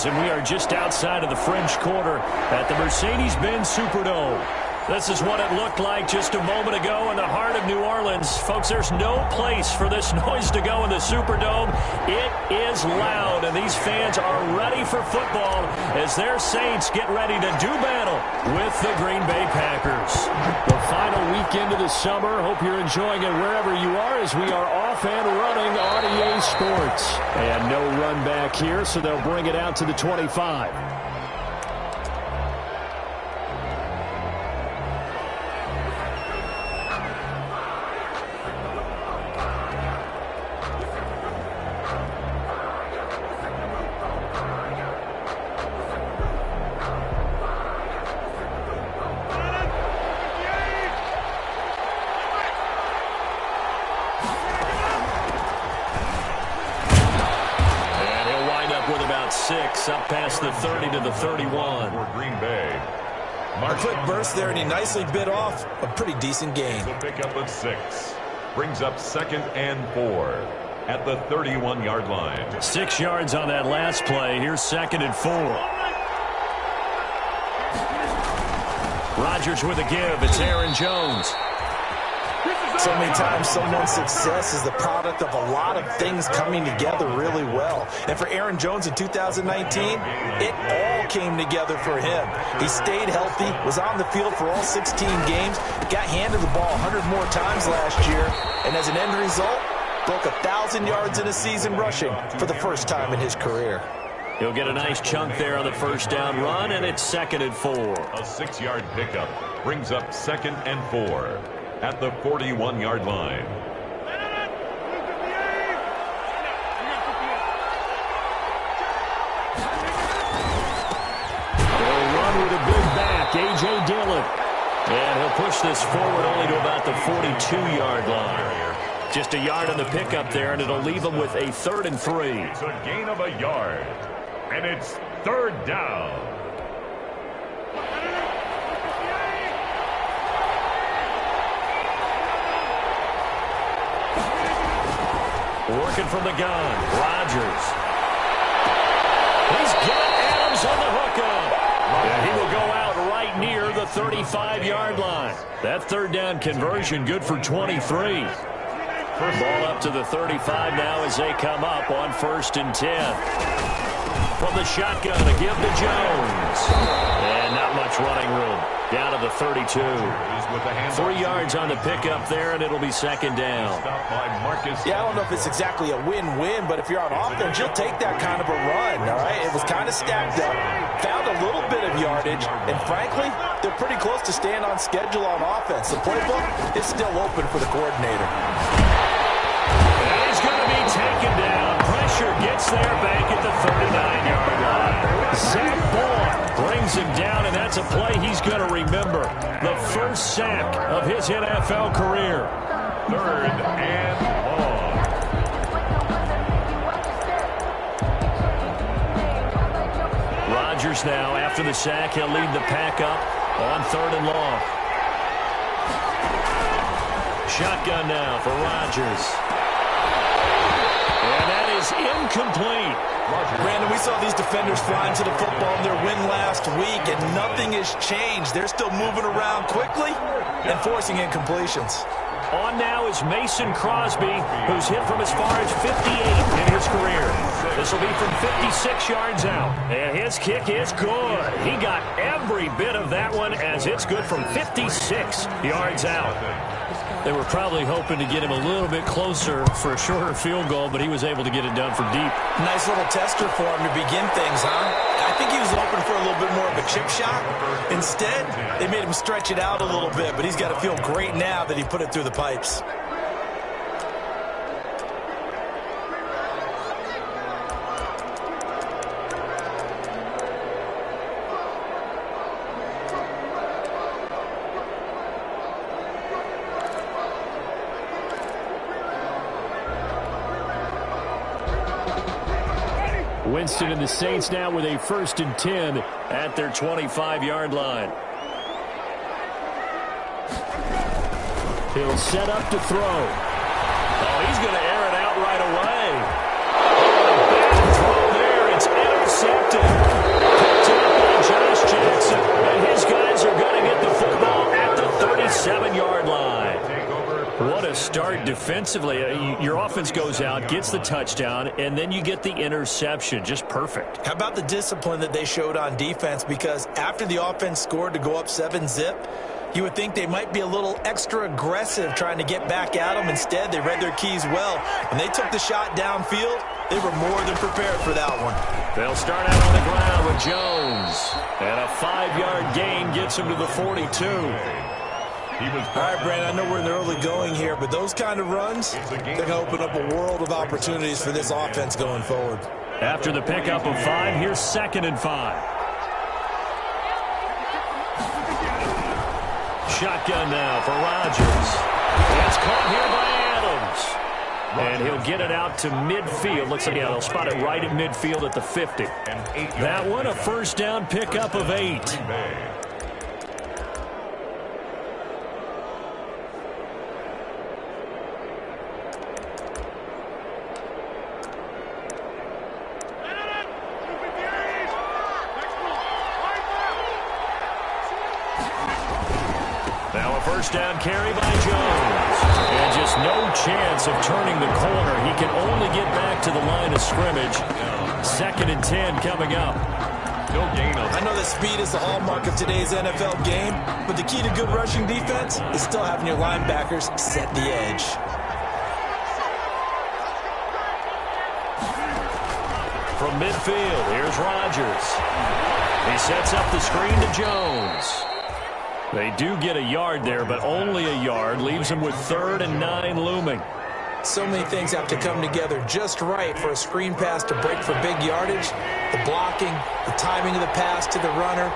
Orleans, and we are just outside of the French Quarter at the Mercedes-Benz Superdome. This is what it looked like just a moment ago in the heart of New Orleans. Folks, there's no place for this noise to go in the Superdome. It is loud, and these fans are ready for football as their Saints get ready to do battle with the Green Bay Packers. The final weekend of the summer. Hope you're enjoying it wherever you are as we are off and running on EA Sports. And no run back here, so they'll bring it out to the 25. Up past the 30 to the 31. For Green Bay. A quick burst there, and he nicely bit off a pretty decent gain. The pickup of 6. Brings up 2nd and 4 at the 31-yard line. 6 yards on that last play. Here's 2nd and 4. Rodgers with a give. It's Aaron Jones. So many times someone's success is the product of a lot of things coming together really well. And for Aaron Jones in 2019, it all came together for him. He stayed healthy, was on the field for all 16 games, got handed the ball 100 more times last year, and as an end result, broke 1,000 yards in a season rushing for the first time in his career. He'll get a nice chunk there on the first down run, and it's 2nd and 4. A 6-yard pickup brings up 2nd and 4. At the 41-yard line. They'll run with a big back, A.J. Dillon. And he'll push this forward only to about the 42-yard line. Just a yard on the pickup there, and it'll leave him with a 3rd and 3. It's a gain of a yard, and it's 3rd down. Working from the gun, Rodgers. He's got Adams on the hookup. And he will go out right near the 35-yard line. That 3rd down conversion good for 23. Ball up to the 35 now as they come up on 1st and 10. From the shotgun, a give to Jones. And not much running room. Down to the 32. 3 yards on the pickup there, and it'll be 2nd down. Yeah, I don't know if it's exactly a win-win, but if you're on offense, you'll take that kind of a run, all right? It was kind of stacked up, found a little bit of yardage, and frankly, they're pretty close to staying on schedule on offense. The playbook is still open for the coordinator. And he's going to be taken down. Pressure gets there back at the 39-yard line. Zach Bourne brings him down, and that's a play he's going to remember. The first sack of his NFL career. 3rd and long. Rodgers now, after the sack, he'll lead the pack up on 3rd and long. Shotgun now for Rodgers. And that is incomplete. Brandon, we saw these defenders flying to the football in their win last week, and nothing has changed. They're still moving around quickly and forcing incompletions. On now is Mason Crosby, who's hit from as far as 58 in his career. This will be from 56 yards out. And his kick is good. He got every bit of that one as it's good from 56 yards out. They were probably hoping to get him a little bit closer for a shorter field goal, but he was able to get it done from deep. Nice little tester for him to begin things, huh? I think he was hoping for a little bit more of a chip shot. Instead, they made him stretch it out a little bit, but he's got to feel great now that he put it through the pipes. Winston and the Saints now with a 1st and 10 at their 25-yard line. He'll set up to throw. Oh, he's going to air it out right away. Oh, a bad throw there. It's intercepted. defensively, your offense goes out, gets the touchdown, and then you get the interception. Just perfect. How about the discipline that they showed on defense? Because after the offense scored to go up 7-zip, you would think they might be a little extra aggressive trying to get back at them. Instead, they read their keys well. When they took the shot downfield, they were more than prepared for that one. They'll start out on the ground with Jones. And a 5-yard gain gets him to the 42. All right, Brandon, I know we're in the early going here, but those kind of runs, they're going to open up a world of opportunities for this offense going forward. After the pickup of 5, here's 2nd and 5. Shotgun now for Rodgers. It's caught here by Adams. And he'll get it out to midfield. Looks like they'll spot it right at midfield at the 50. That one, a first down pickup of 8. First down carry by Jones. And just no chance of turning the corner. He can only get back to the line of scrimmage. 2nd and 10 coming up. No gain on. I know that speed is the hallmark of today's NFL game, but the key to good rushing defense is still having your linebackers set the edge. From midfield, here's Rodgers. He sets up the screen to Jones. They do get a yard there, but only a yard. Leaves them with 3rd and 9 looming. So many things have to come together just right for a screen pass to break for big yardage. The blocking, the timing of the pass to the runner,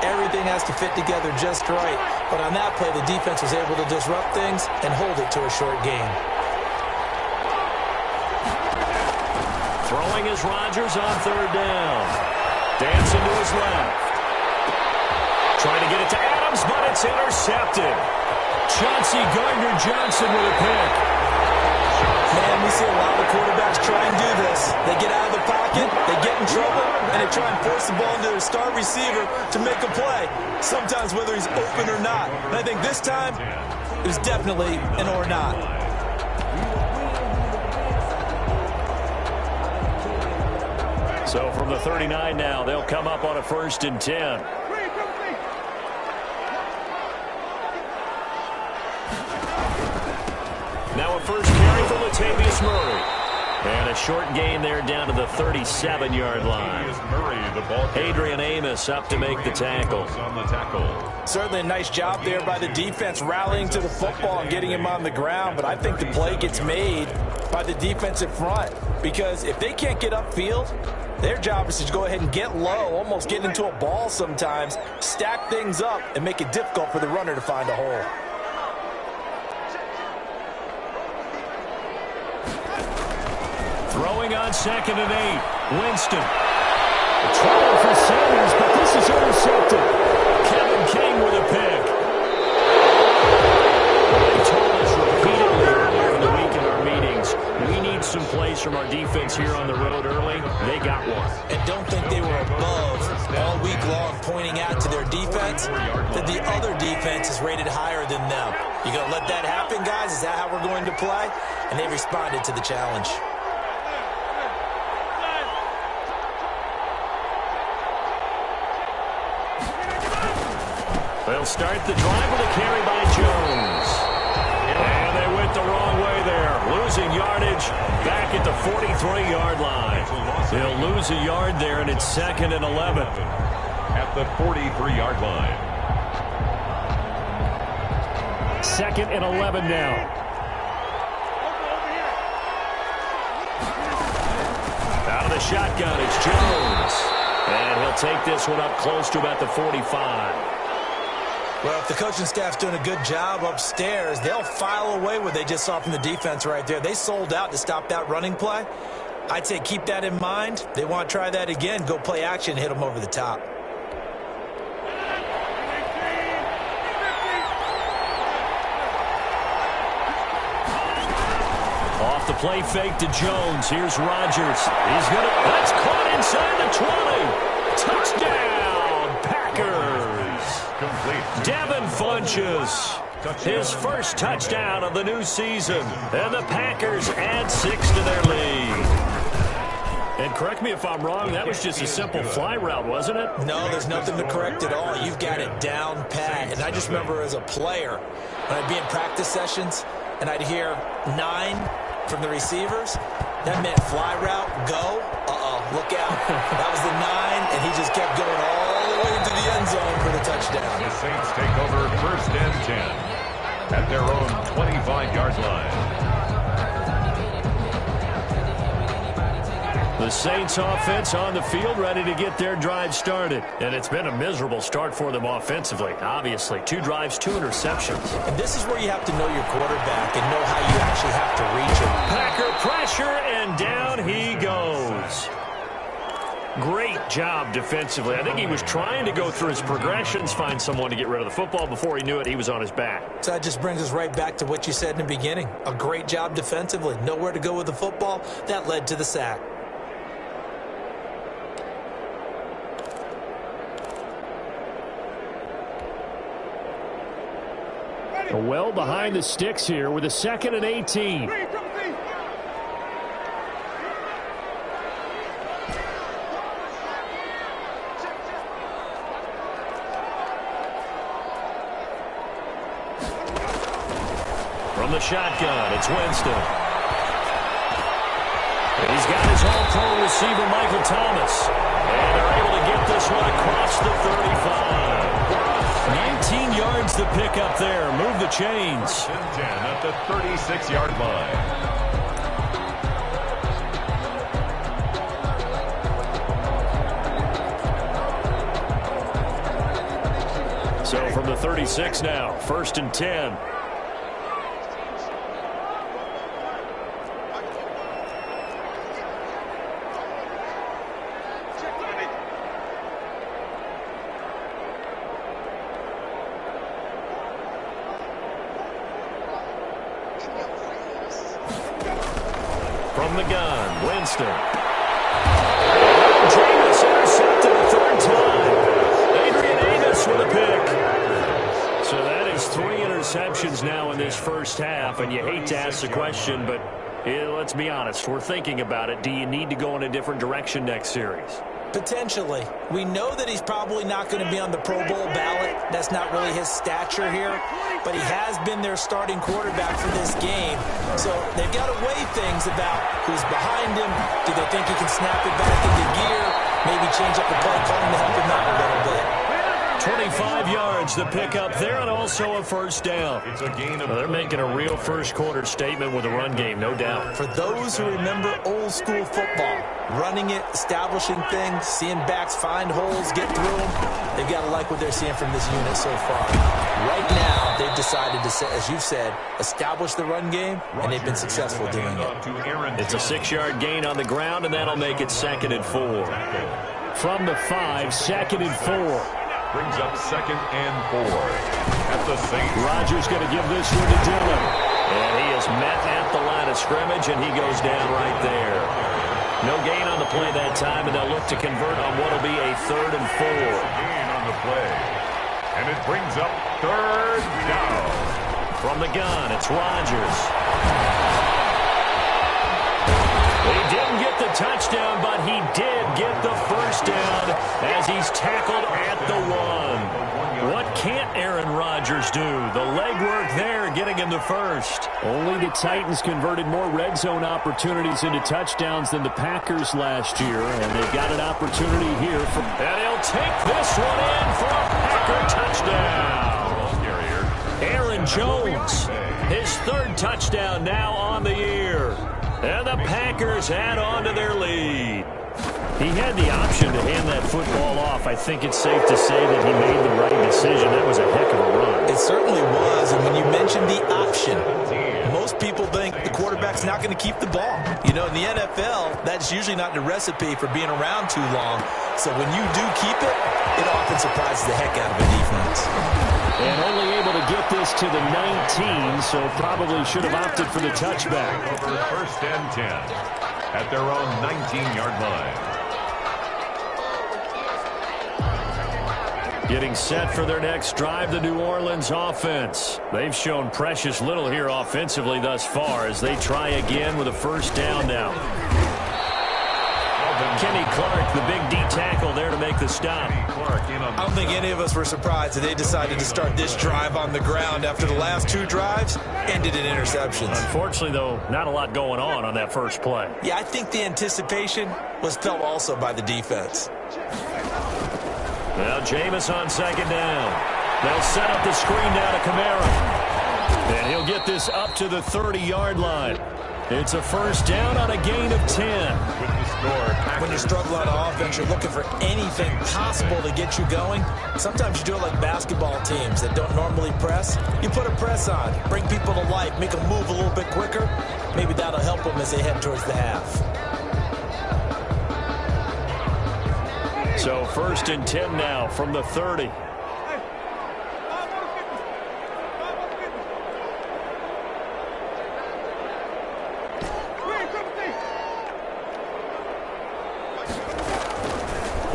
everything has to fit together just right. But on that play, the defense was able to disrupt things and hold it to a short gain. Throwing is Rodgers on 3rd down. Dancing to his left. Trying to get it to Adams, but it's intercepted. Chauncey Gardner-Johnson with a pick. Man, we see a lot of quarterbacks try and do this. They get out of the pocket, they get in trouble, and they try and force the ball into their star receiver to make a play, sometimes whether he's open or not. And I think this time, it was definitely an or not. So from the 39 now, they'll come up on a 1st and 10. Now a first carry for Latavius Murray. And a short gain there down to the 37-yard line. Adrian Amos up to make the tackle. Certainly a nice job there by the defense rallying to the football and getting him on the ground. But I think the play gets made by the defensive front. Because if they can't get upfield, their job is to go ahead and get low, almost get into a ball sometimes, stack things up, and make it difficult for the runner to find a hole. Throwing on 2nd and 8. Winston. Trouble for Sanders, but this is intercepted. Kevin King with a pick. They told us repeatedly earlier in the week in our meetings, we need some plays from our defense here on the road early. They got one. And don't think they were above all week long pointing out to their defense that the other defense is rated higher than them. You going to let that happen, guys? Is that how we're going to play? And they responded to the challenge. They'll start the drive with a carry by Jones. And they went the wrong way there. Losing yardage back at the 43-yard line. They'll lose a yard there, and it's 2nd and 11. At the 43-yard line. 2nd and 11 now. Out of the shotgun, it's Jones. And he'll take this one up close to about the 45. Well, if the coaching staff's doing a good job upstairs, they'll file away what they just saw from the defense right there. They sold out to stop that running play. I'd say keep that in mind. They want to try that again. Go play action, hit them over the top. Off the play fake to Jones. Here's Rodgers. He's going to... That's caught inside the 20. Touchdown, Packers. Complete. Devin Funchess his first touchdown of the new season. And the Packers add 6 to their lead. And correct me if I'm wrong, that was just a simple fly route, wasn't it? No, there's nothing to correct at all. You've got it down pat. And I just remember as a player, when I'd be in practice sessions, and I'd hear 9 from the receivers, that meant fly route, go, look out. That was the 9, and he just kept going all the way to the end zone for the touchdown. The Saints take over 1st and 10 at their own 25-yard line. The Saints offense on the field, ready to get their drive started. And it's been a miserable start for them offensively, obviously. 2 drives, 2 interceptions. And this is where you have to know your quarterback and know how you actually have to reach him. Packer pressure, and down he goes. Great job defensively. I think he was trying to go through his progressions, find someone to get rid of the football. Before he knew it, he was on his back. So that just brings us right back to what you said in the beginning. A great job defensively. Nowhere to go with the football. That led to the sack. Well behind the sticks here with a 2nd and 18. From the shotgun, it's Winston. He's got his all-pro receiver, Michael Thomas. And they're able to get this one across the 35. 19 yards to pick up there. Move the chains. 10 at the 36-yard line. So from the 36 now, 1st and 10. From the gun, Winston. Jameis intercepted a 3rd time. Adrian Amos with a pick. So that is 3 interceptions now in this first half, and you hate to ask the question, but let's be honest. We're thinking about it. Do you need to go in a different direction next series? Potentially. We know that he's probably not going to be on the Pro Bowl ballot. That's not really his stature here. But he has been their starting quarterback for this game. So they've got to weigh things about who's behind him. Do they think he can snap it back into gear? Maybe change up the play calling to help him out a little bit. 25 yards to pick up there, and also a 1st down. It's a gain of they're making a real first-quarter statement with a run game, no doubt. For those who remember old-school football, running it, establishing things, seeing backs find holes, get through them, they've got to like what they're seeing from this unit so far. Right now, they've decided to, as you've said, establish the run game, and they've been successful doing it. It's a 6-yard gain on the ground, and that'll make it 2nd and 4. From the 5, 2nd and 4. Brings up 2nd and 4 at the Saints. Rodgers going to give this one to Dillon. And he is met at the line of scrimmage, and he goes down right there. No gain on the play that time, and they'll look to convert on what will be a 3rd and 4. Gain on the play. And it brings up 3rd down. From the gun, it's Rodgers. He didn't get the touchdown, but he did get the 1st down as he's tackled at the 1. What can't Aaron Rodgers do? The legwork there getting him the 1st. Only the Titans converted more red zone opportunities into touchdowns than the Packers last year, and they've got an opportunity here. And he'll take this one in for a Packer touchdown. Aaron Jones, his 3rd touchdown now on the year. And the Packers add on to their lead. He had the option to hand that football off. I think it's safe to say that he made the right decision. That was a heck of a run. It certainly was. And when you mentioned the option, most people think the quarterback's not going to keep the ball. You know, in the NFL, that's usually not the recipe for being around too long. So when you do keep it, it often surprises the heck out of a defense. And only able to get this to the 19, so probably should have opted for the touchback. Over 1st and 10 at their own 19-yard line. Getting set for their next drive, the New Orleans offense. They've shown precious little here offensively thus far as they try again with a first down now. Kenny Clark, the big D tackle there to make the stop. I don't think any of us were surprised that they decided to start this drive on the ground after the last two drives ended in interceptions. Unfortunately, though, not a lot going on that first play. Yeah, I think the anticipation was felt also by the defense. Now Jameis on second down. They'll set up the screen now to Kamara. And he'll get this up to the 30-yard line. It's a first down on a gain of 10. When you struggle on offense, you're looking for anything possible to get you going. Sometimes you do it like basketball teams that don't normally press. You put a press on, bring people to life, make them move a little bit quicker. Maybe that'll help them as they head towards the half. So first and 10 now from the 30.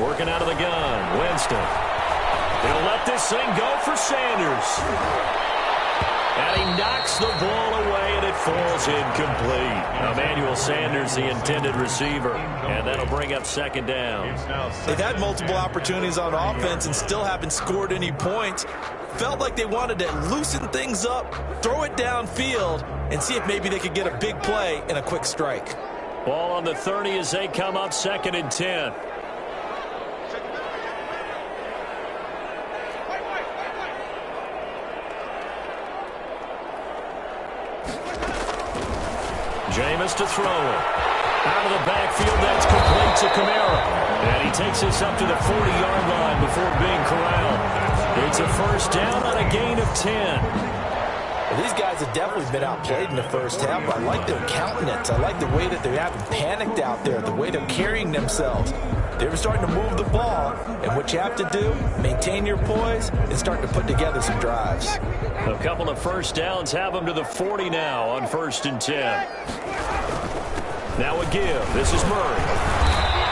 Working out of the gun, Winston. He'll let this thing go for Sanders. And he knocks the ball away, and it falls incomplete. Emmanuel Sanders, the intended receiver. And that'll bring up second down. They've had multiple opportunities on offense and still haven't scored any points. Felt like they wanted to loosen things up, throw it downfield, and see if maybe they could get a big play and a quick strike. Ball on the 30 as they come up second and 10. Jameis to throw it. Out of the backfield, that's complete to Kamara. And he takes this up to the 40-yard line before being corralled. It's a first down on a gain of 10. Well, these guys have definitely been outplayed in the first half, but I like their countenance. I like the way that they haven't panicked out there, the way they're carrying themselves. They were starting to move the ball, and what you have to do, maintain your poise and start to put together some drives. A couple of first downs have them to the 40 now on first and 10. Now a give. This is Murray.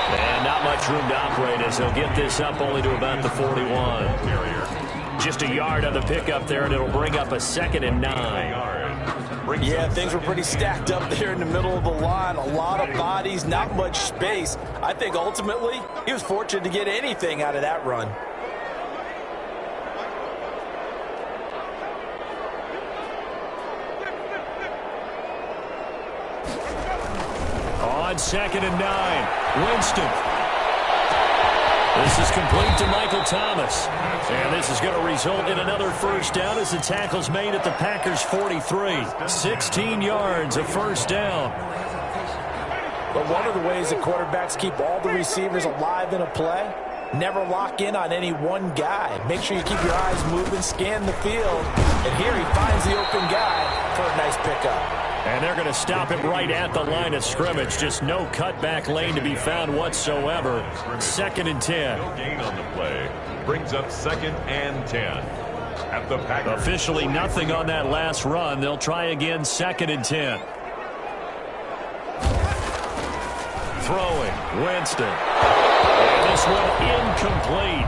And not much room to operate as he'll get this up only to about the 41. Just a yard on the pickup there, and it'll bring up a second and 9. Yeah, things were pretty stacked up there in the middle of the line. A lot of bodies, not much space. I think ultimately he was fortunate to get anything out of that run. On second and 9, Winston. This is complete to Michael Thomas. And this is going to result in another first down as the tackle's made at the Packers' 43. 16 yards, a first down. But one of the ways that quarterbacks keep all the receivers alive in a play, never lock in on any one guy. Make sure you keep your eyes moving, scan the field. And here he finds the open guy for a nice pickup. And they're going to stop him right at the line of scrimmage. Just no cutback lane to be found whatsoever. Second and 10. No gain on the play. Brings up second and 10. At the Packers. Officially nothing on that last run. They'll try again second and 10. Throwing. Winston. And this one incomplete.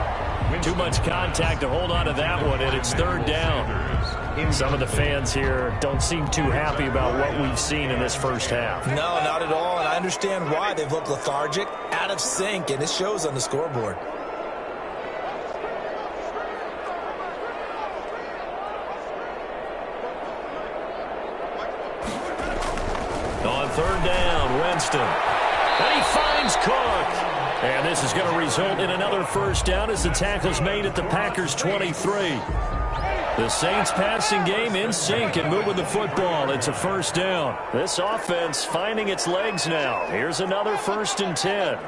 Too much contact to hold on to that one, and it's third down. Some of the fans here don't seem too happy about what we've seen in this first half. No, not at all, and I understand why. They've looked lethargic, out of sync, and it shows on the scoreboard. On third down, Winston. And he finds Cook. And this is going to result in another first down as the tackle's made at the Packers' 23. The Saints passing game in sync and moving the football. It's a first down. This offense finding its legs now. Here's another first and 10.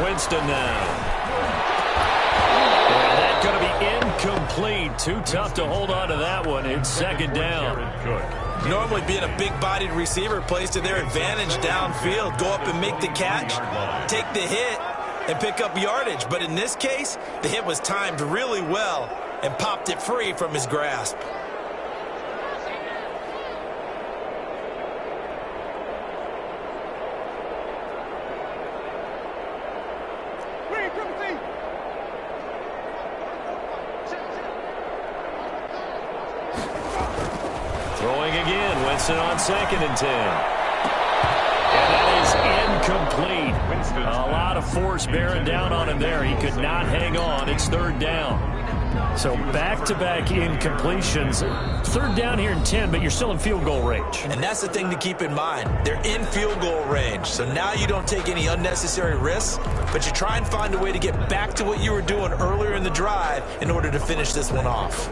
Winston now. And that's going to be incomplete. Too tough to hold on to that one. It's second down. Normally being a big-bodied receiver plays to their advantage downfield. Go up and make the catch, take the hit, and pick up yardage. But in this case, the hit was timed really well and popped it free from his grasp. Throwing again. Winston on 2nd and 10. And that is incomplete. A lot of force bearing down on him there. He could not hang on. It's 3rd down. So back-to-back incompletions. 3rd down here and 10, but you're still in field goal range. And that's the thing to keep in mind. They're in field goal range. So now you don't take any unnecessary risks, but you try and find a way to get back to what you were doing earlier in the drive in order to finish this one off.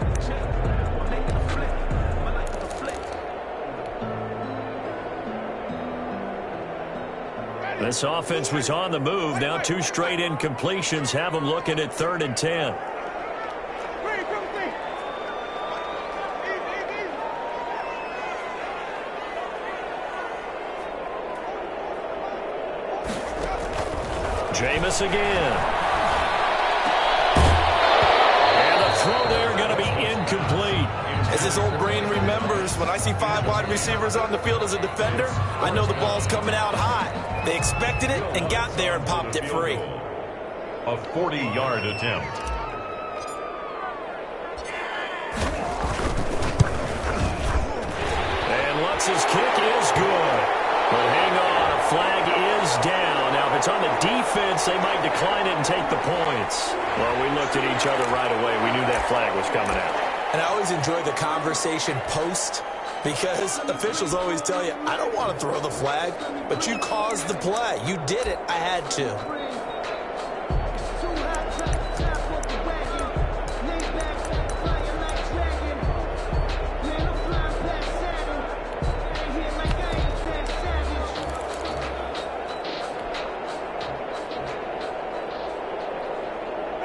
This offense was on the move. Now 2 straight incompletions have them looking at 3rd and 10. Jameis again. And the throw there going to be incomplete. As this old brain remembers, when I see 5 wide receivers on the field as a defender, I know the ball's coming out high. They expected it and got there and popped it free. A 40-yard attempt. And Lutz's kick is good. But hang on, a flag is down. Now, if it's on the defense, they might decline it and take the points. Well, we looked at each other right away. We knew that flag was coming out. And I always enjoy the conversation post, because officials always tell you, I don't want to throw the flag, but you caused the play. You did it. I had to.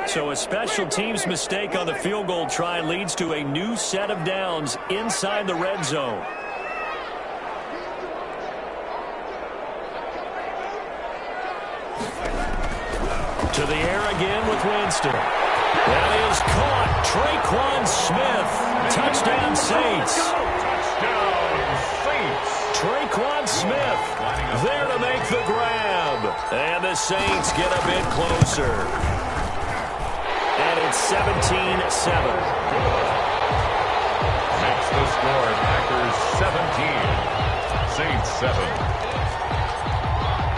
So a special teams mistake on the field goal try leads to a new set of downs inside the red zone. To the air again with Winston. That is caught. Traquan Smith. Touchdown Saints. Touchdown Saints. Traquan Smith there to make the grab. And the Saints get a bit closer. And it's 17-7. Makes the score Packers 17, Saints 7.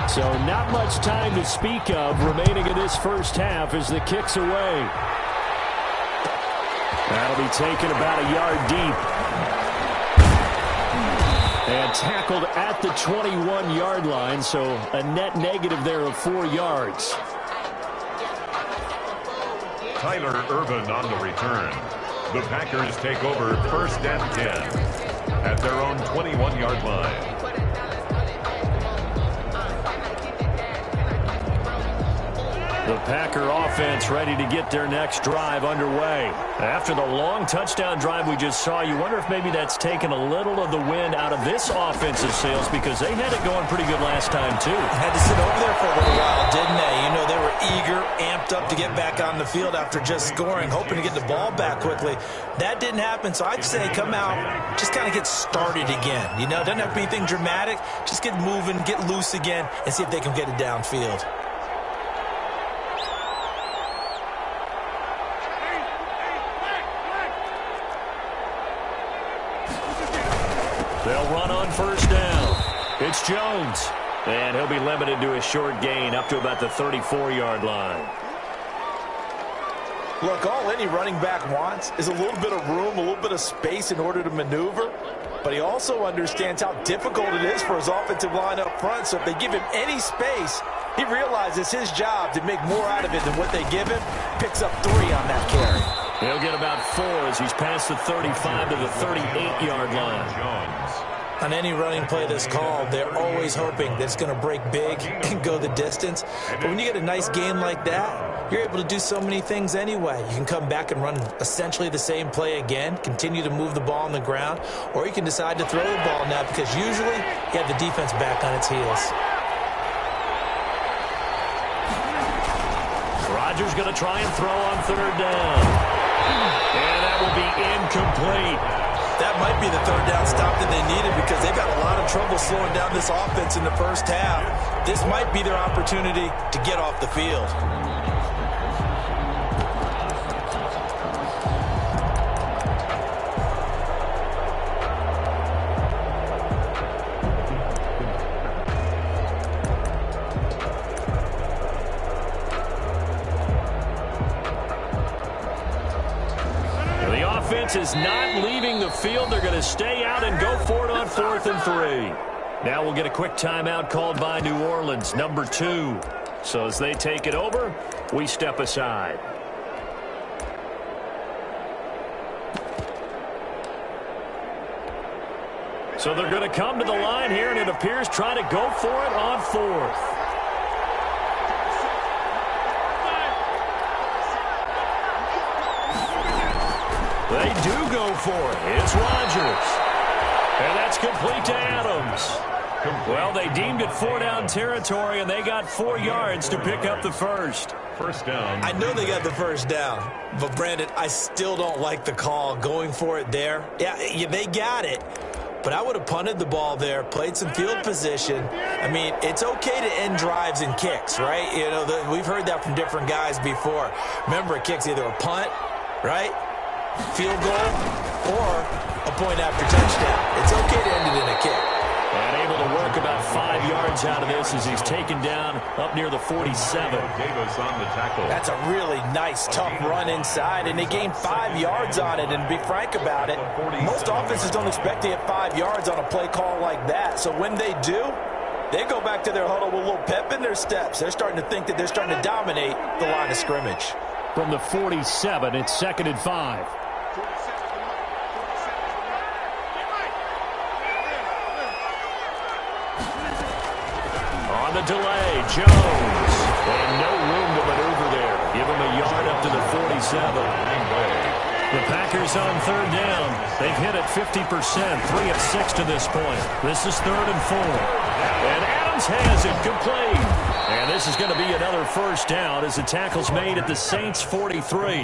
So not much time to speak of remaining in this first half as the kick's away. That'll be taken about a yard deep. And tackled at the 21-yard line, so a net negative there of 4 yards. Tyler Ervin on the return. The Packers take over 1st and 10 at their own 21-yard line. The Packer offense ready to get their next drive underway. After the long touchdown drive we just saw, you wonder if maybe that's taken a little of the wind out of this offensive sails, because they had it going pretty good last time, too. Had to sit over there for a little while, didn't they? You know, they were eager, amped up to get back on the field after just scoring, hoping to get the ball back quickly. That didn't happen, so I'd say come out, just kind of get started again. You know, doesn't have to be anything dramatic. Just get moving, get loose again, and see if they can get it downfield. They'll run on 1st down. It's Jones. And he'll be limited to a short gain up to about the 34-yard line. Look, all any running back wants is a little bit of room, a little bit of space in order to maneuver. But he also understands how difficult it is for his offensive line up front. So if they give him any space, he realizes his job to make more out of it than what they give him. Picks up 3 on that carry. He'll get about 4 as he's past the 35 to the 38-yard line. On any running play that's called, they're always hoping that it's going to break big and go the distance. But when you get a nice game like that, you're able to do so many things anyway. You can come back and run essentially the same play again, continue to move the ball on the ground, or you can decide to throw the ball now, because usually you have the defense back on its heels. Rodgers going to try and throw on 3rd down. And that will be incomplete. That might be the 3rd down stop that they needed, because they've got a lot of trouble slowing down this offense in the first half. This might be their opportunity to get off the field. offense is not leaving the field. They're going to stay out and go for it on 4th and 3. Now we'll get a quick timeout called by New Orleans, number 2. So as they take it over, we step aside. So they're going to come to the line here, and it appears trying to go for it on 4th. They do go for it. It's Rodgers. And that's complete to Adams. Well, they deemed it 4-down territory, and they got 4 yards to pick up the first. First down. I know they got the first down, but, Brandon, I still don't like the call going for it there. Yeah, they got it. But I would have punted the ball there, played some field position. I mean, it's okay to end drives and kicks, right? You know, we've heard that from different guys before. Remember, a kick's either a punt, right, field goal, or a point after touchdown. It's okay to end it in a kick. And able to work about 5 yards out of this as he's taken down up near the 47. Davis on the tackle. That's a really nice, tough run inside, and they gained 5 yards on it. And to be frank about it, most offenses don't expect to get 5 yards on a play call like that. So when they do, they go back to their huddle with a little pep in their steps. They're starting to think that they're starting to dominate the line of scrimmage. From the 47, it's 2nd and 5. The delay, Jones, and no room to maneuver there. Give him a yard up to the 47. The Packers on 3rd down. They've hit it 50%, 3 of 6 to this point. This is 3rd and 4. And Adams has it complete. And this is going to be another first down as the tackle's made at the Saints 43.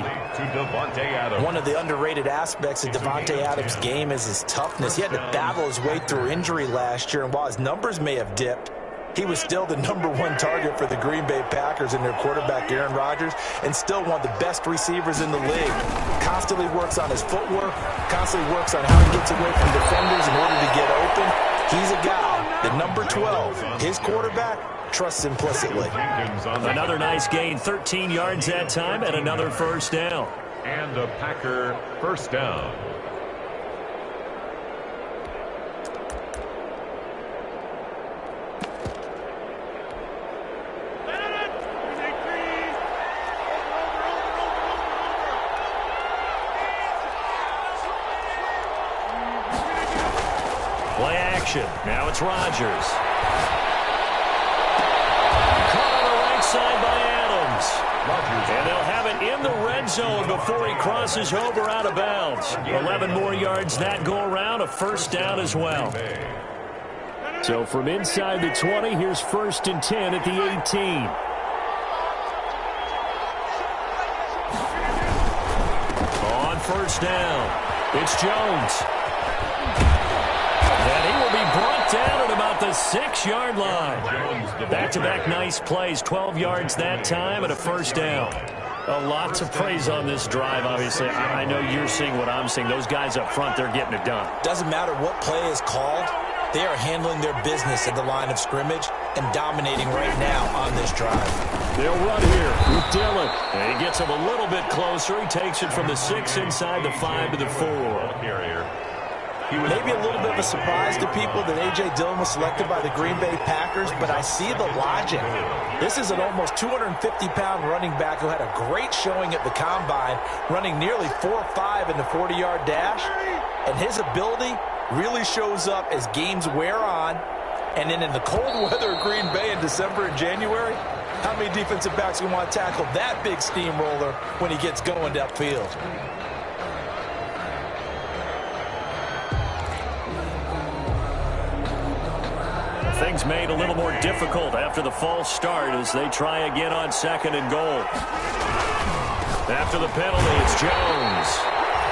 One of the underrated aspects of Davante Adams' game is his toughness. He had to battle his way through injury last year, and while his numbers may have dipped, he was still the #1 target for the Green Bay Packers and their quarterback, Aaron Rodgers, and still one of the best receivers in the league. Constantly works on his footwork, constantly works on how he gets away from defenders in order to get open. He's a guy, the number 12, his quarterback, trusts implicitly. Another nice gain, 13 yards that time, and another first down. And a Packer first down. Now it's Rodgers. Caught on the right side by Adams. And they'll have it in the red zone before he crosses over out of bounds. 11 more yards that go around, a first down as well. So from inside the 20, here's 1st and 10 at the 18. On 1st down, it's Jones. And he will be brought down at about the 6-yard line. Back-to-back nice plays, 12 yards that time and a first down. A lot to praise on this drive, obviously. I know you're seeing what I'm seeing. Those guys up front, they're getting it done. Doesn't matter what play is called. They are handling their business at the line of scrimmage and dominating right now on this drive. They'll run here with Dillon. And he gets him a little bit closer. He takes it from the 6 inside the 5 to the 4. Maybe a little bit of a surprise to people that A.J. Dillon was selected by the Green Bay Packers, but I see the logic. This is an almost 250-pound running back who had a great showing at the Combine, running nearly 4.5 in the 40-yard dash, and his ability really shows up as games wear on. And then in the cold weather of Green Bay in December and January, how many defensive backs can want to tackle that big steamroller when he gets going downfield? Things made a little more difficult after the false start as they try again on 2nd and goal. After the penalty, it's Jones.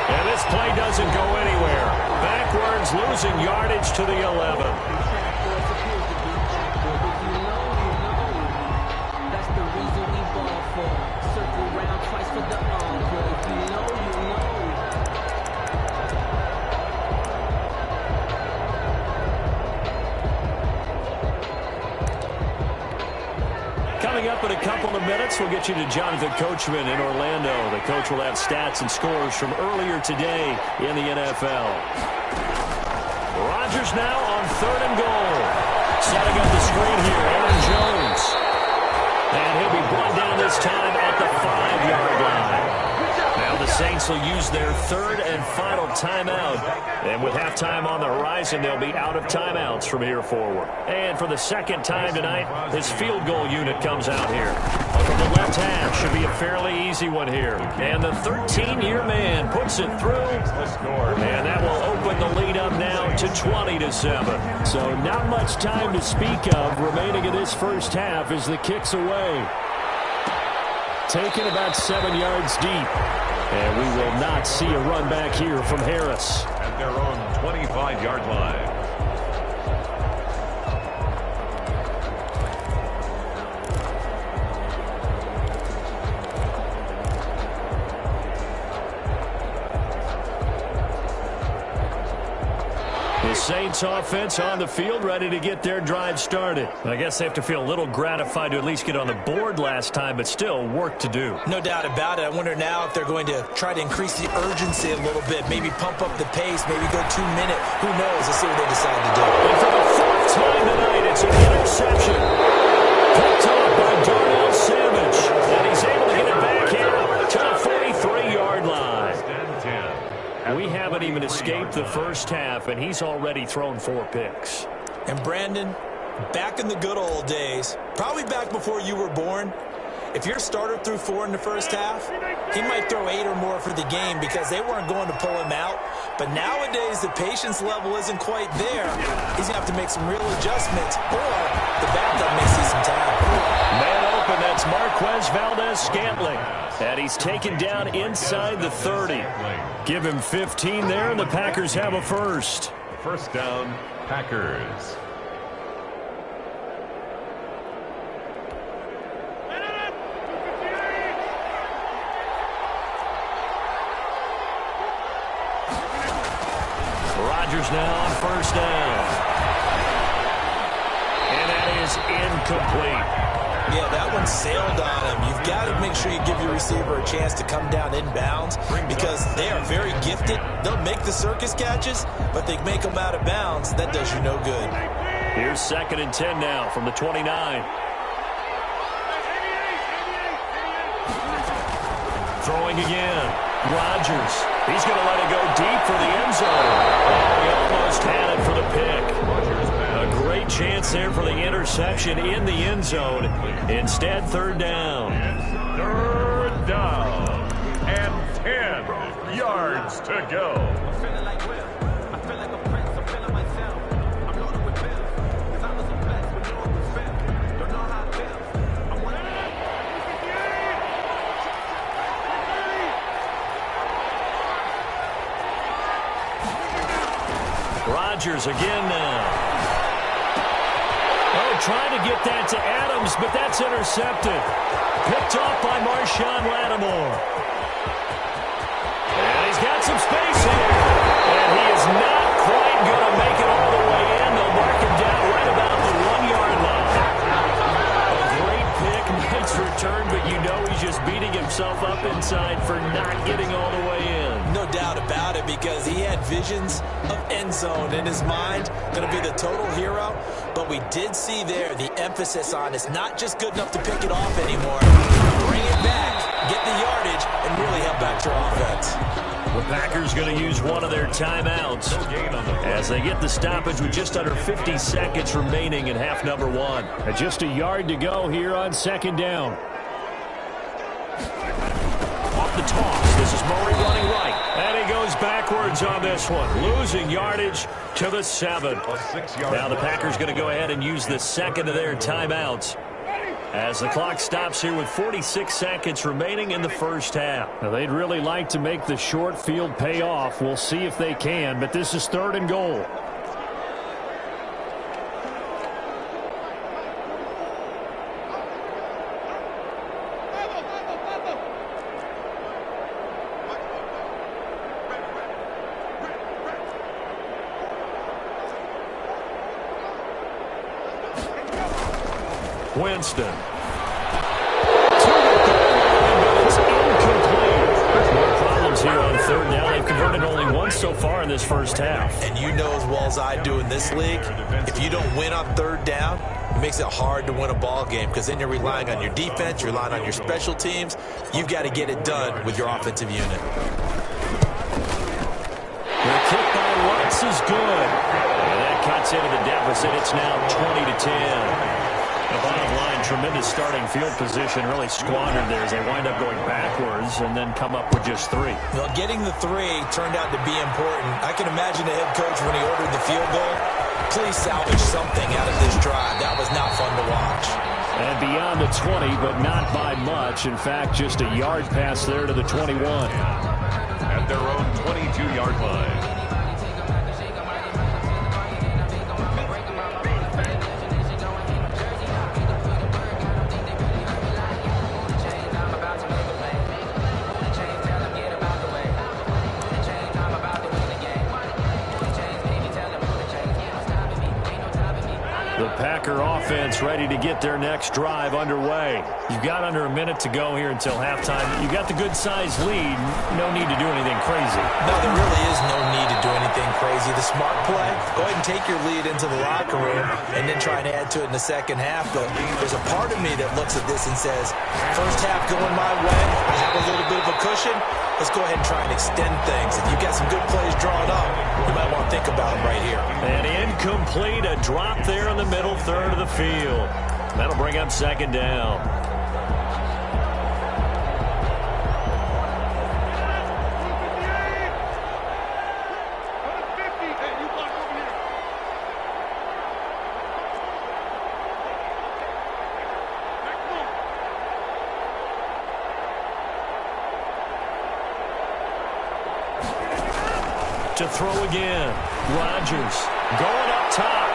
And this play doesn't go anywhere. Backwards, losing yardage to the 11. in a couple of minutes. We'll get you to Jonathan Coachman in Orlando. The coach will have stats and scores from earlier today in the NFL. Rodgers now on 3rd and goal. Setting up the screen here, Aaron Jones. And he'll be brought down this time at the 5-yard line. Now the Saints will use their 3rd and final timeout. And with halftime on the horizon, they'll be out of timeouts from here forward. And for the second time tonight, his field goal unit comes out here. From the left half, should be a fairly easy one here. And the 13-year man puts it through. And that will open the lead up now to 20-7. So not much time to speak of remaining in this first half as the kick's away. Taken about 7 yards deep. And we will not see a run back here from Harris. At their own 25-yard line. The Saints offense on the field, ready to get their drive started. I guess they have to feel a little gratified to at least get on the board last time, but still work to do. No doubt about it. I wonder now if they're going to try to increase the urgency a little bit, maybe pump up the pace, maybe go 2-minute. Who knows? Let's see what they decide to do. And for the 4th time tonight, it's an interception. Picked up by Darnell Savage. And he's able to get it back out to the 43-yard line. We haven't even escaped the first half, and he's already thrown 4 picks. And Brandon, back in the good old days, probably back before you were born, if your starter threw 4 in the first half, he might throw 8 or more for the game because they weren't going to pull him out. But nowadays, the patience level isn't quite there. He's going to have to make some real adjustments, or the backup may see some time. Man open, that's Marquez Valdez-Scantling. And he's taken down inside the 30. Give him 15 there, and the Packers have a first. First down, Packers. Rodgers now on first down. And that is incomplete. Yeah, that one sailed on him. You've got to make sure you give your receiver a chance to come down inbounds because they are very gifted. They'll make the circus catches, but they make them out of bounds. That does you no good. Here's 2nd and 10 now from the 29. Throwing again. Rodgers. He's going to let it go deep for the end zone. Oh, he almost had it for the pick. A great chance there for the interception in the end zone. Instead, 3rd down. 3rd down and 10 yards to go. Rodgers again now. Oh, trying to get that to Adams, but that's intercepted. Picked off by Marshawn Lattimore. And he's got some space here. And he is not quite going to make it all the way in. They'll mark him down right about the 1-yard line. A great pick, nice return, but you know he's just beating himself up inside for not getting all the way in. No doubt about it because he had visions of end zone in his mind. Going to be the total hero. But we did see there the emphasis on it's not just good enough to pick it off anymore. Bring it back, get the yardage, and really help out your offense. The Packers going to use one of their timeouts as they get the stoppage with just under 50 seconds remaining in half number 1. And just a yard to go here on 2nd down. Off the toss, this is Murray running right. And he goes backwards on this one, losing yardage to the 7. Now the Packers going to go ahead and use the second of their timeouts as the clock stops here with 46 seconds remaining in the first half. Now they'd really like to make the short field pay off. We'll see if they can, but this is 3rd and goal. Winston. here on third down. They've converted only once so far in this first half. And you know as well as I do in this league, if you don't win on third down, it makes it hard to win a ball game because then you're relying on your defense, you're relying on your special teams. You've got to get it done with your offensive unit. The kick by Lutz is good. And that cuts into the deficit. It's now 20-10. The bottom line, tremendous starting field position, really squandered there as they wind up going backwards and then come up with just 3. Well, getting the 3 turned out to be important. I can imagine the head coach when he ordered the field goal. Please salvage something out of this drive. That was not fun to watch. And beyond the 20, but not by much. In fact, just a yard pass there to the 21. At their own 22-yard line. Packer offense ready to get their next drive underway. You've got under a minute to go here until halftime. You've got the good-sized lead. No need to do anything crazy. No, there really is no need to do anything crazy. The smart play, go ahead and take your lead into the locker room and then try and add to it in the second half. But there's a part of me that looks at this and says, first half going my way, I have a little bit of a cushion. Let's go ahead and try and extend things. If you've got some good plays drawn up, you might want to think about it right here. And incomplete, a drop there in the middle third of the field. That'll bring up second down. To throw again. Rodgers going up top.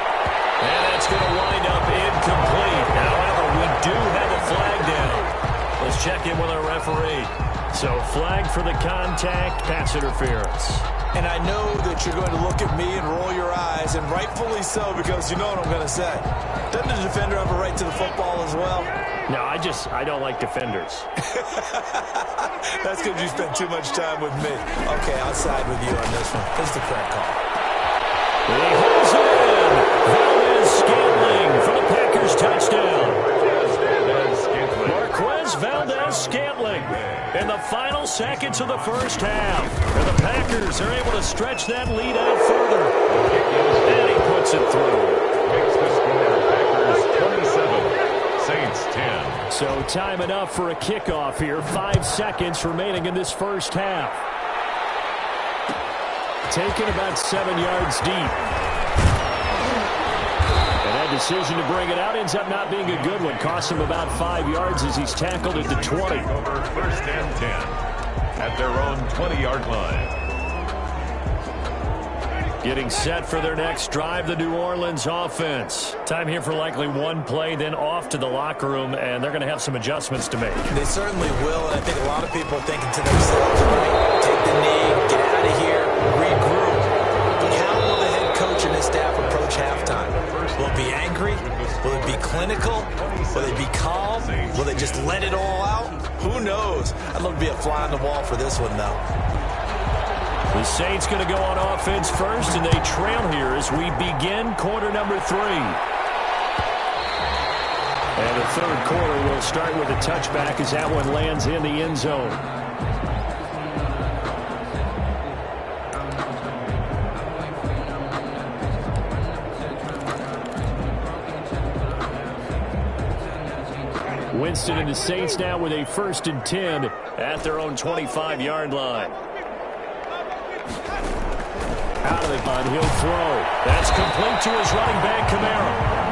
And that's going to wind up incomplete. However, we do have a flag down. Let's check in with our referee. So flag for the contact, pass interference. And I know that you're going to look at me and roll your eyes, and rightfully so, because you know what I'm going to say. Doesn't the defender have a right to the football as well? No, I don't like defenders. That's because you spent too much time with me. Okay, I'll side with you on this one. This is the correct call. He holds it in. Valdez-Scantling for the Packers touchdown. Marquez Valdez-Scantling in the final seconds of the first half. And the Packers are able to stretch that lead out further. And he puts it through. Makes the score Packers 27, Saints 10. So time enough for a kickoff here. 5 seconds remaining in this first half. Taken about 7 yards deep. And that decision to bring it out ends up not being a good one. Costs him about 5 yards as he's tackled at the 20. Over first and 10 at their own 20-yard line. Getting set for their next drive, the New Orleans offense. Time here for likely one play, then off to the locker room, and they're going to have some adjustments to make. They certainly will, and I think a lot of people are thinking to themselves, right, take the knee, get out of here, regroup. But how will the head coach and his staff approach halftime? Will it be angry? Will it be clinical? Will they be calm? Will they just let it all out? Who knows? I'd love to be a fly on the wall for this one, though. The Saints going to go on offense first, and they trail here as we begin quarter number 3. And the third quarter will start with a touchback as that one lands in the end zone. Winston and the Saints now with a 1st and 10 at their own 25-yard line. Out of the gun, he'll throw. That's complete to his running back, Kamara.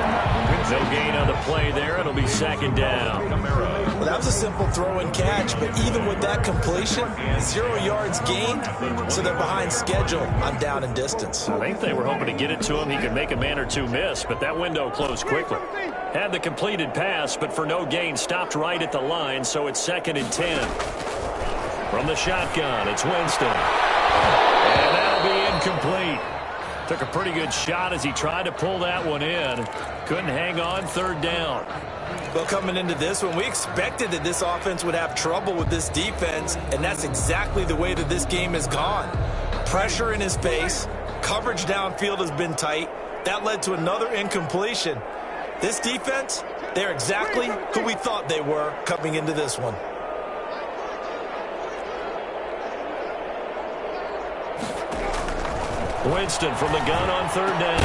No gain on the play there. It'll be second down. Well, that was a simple throw and catch, but even with that completion, 0 yards gained, so they're behind schedule. I'm down in distance. I think they were hoping to get it to him. He could make a man or two miss, but that window closed quickly. Had the completed pass, but for no gain, stopped right at the line, so it's 2nd and 10. From the shotgun, it's Winston. And that'll be incomplete. Took a pretty good shot as he tried to pull that one in. Couldn't hang on, third down. Well, coming into this one, we expected that this offense would have trouble with this defense, and that's exactly the way that this game has gone. Pressure in his face, coverage downfield has been tight. That led to another incompletion. This defense, they're exactly who we thought they were coming into this one. Winston from the gun on third down.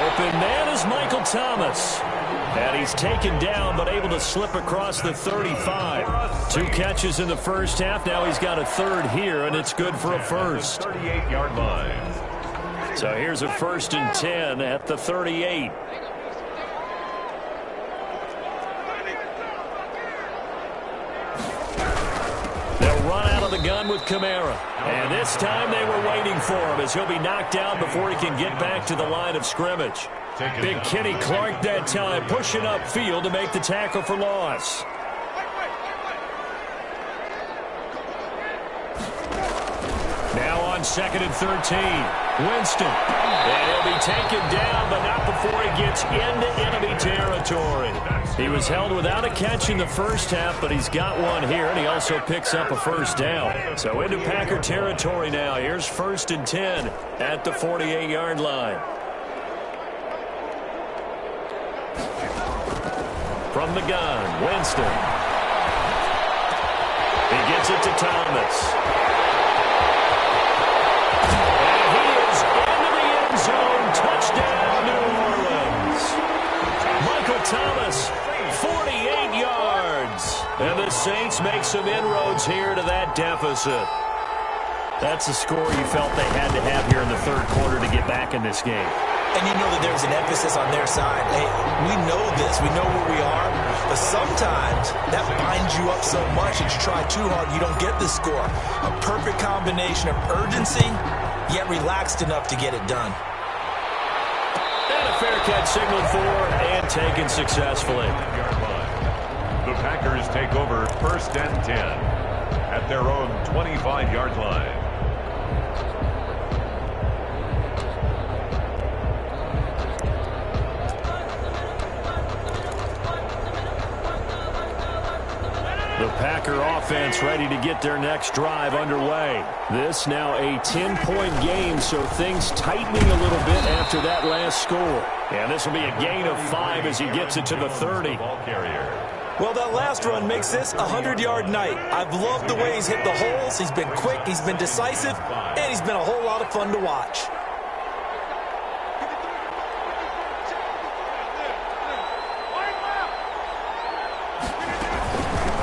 Open man is Michael Thomas. And he's taken down, but able to slip across the 35. 2 catches in the first half. Now he's got a third here, and it's good for a first. 38-yard line. So here's a 1st and 10 at the 38. The gun with Kamara. And this time they were waiting for him as he'll be knocked down before he can get back to the line of scrimmage. Big Kenny Clark that time pushing upfield to make the tackle for loss. Now on 2nd and 13. Winston. And he'll be taken down, but not before he gets into enemy territory. He was held without a catch in the first half, but he's got one here, and he also picks up a first down. So into Packer territory now. Here's 1st and 10 at the 48-yard line. From the gun, Winston. He gets it to Thomas. Touchdown, New Orleans. Michael Thomas, 48 yards. And the Saints make some inroads here to that deficit. That's a score you felt they had to have here in the third quarter to get back in this game. And you know that there's an emphasis on their side. Hey, we know this. We know where we are. But sometimes that binds you up so much that you try too hard, you don't get the score. A perfect combination of urgency, yet relaxed enough to get it done. Fair catch signaled for and taken successfully. The Packers take over 1st and 10 at their own 25-yard line. The Packer offense ready to get their next drive underway. This now a 10-point game, so things tightening a little bit after that last score. And this will be a gain of 5 as he gets it to the 30. Well, that last run makes this a 100-yard night. I've loved the way he's hit the holes. He's been quick, he's been decisive, and he's been a whole lot of fun to watch.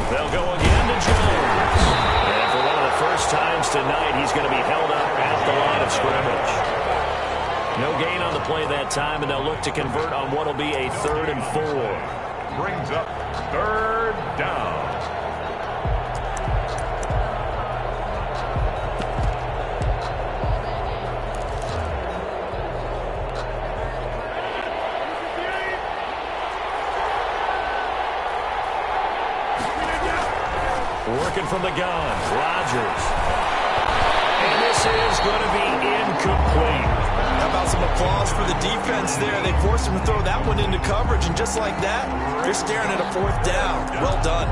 They'll go again to Jones. And for one of the first times tonight, he's going to be held up at the line of scrimmage. No gain on the play that time, and they'll look to convert on what will be a 3rd and 4. Brings up 3rd down. Working from the gun, Rodgers. And this is going to be incomplete. How about some applause for the defense there? They forced him to throw that one into coverage, and just like that, they're staring at a 4th down. Well done.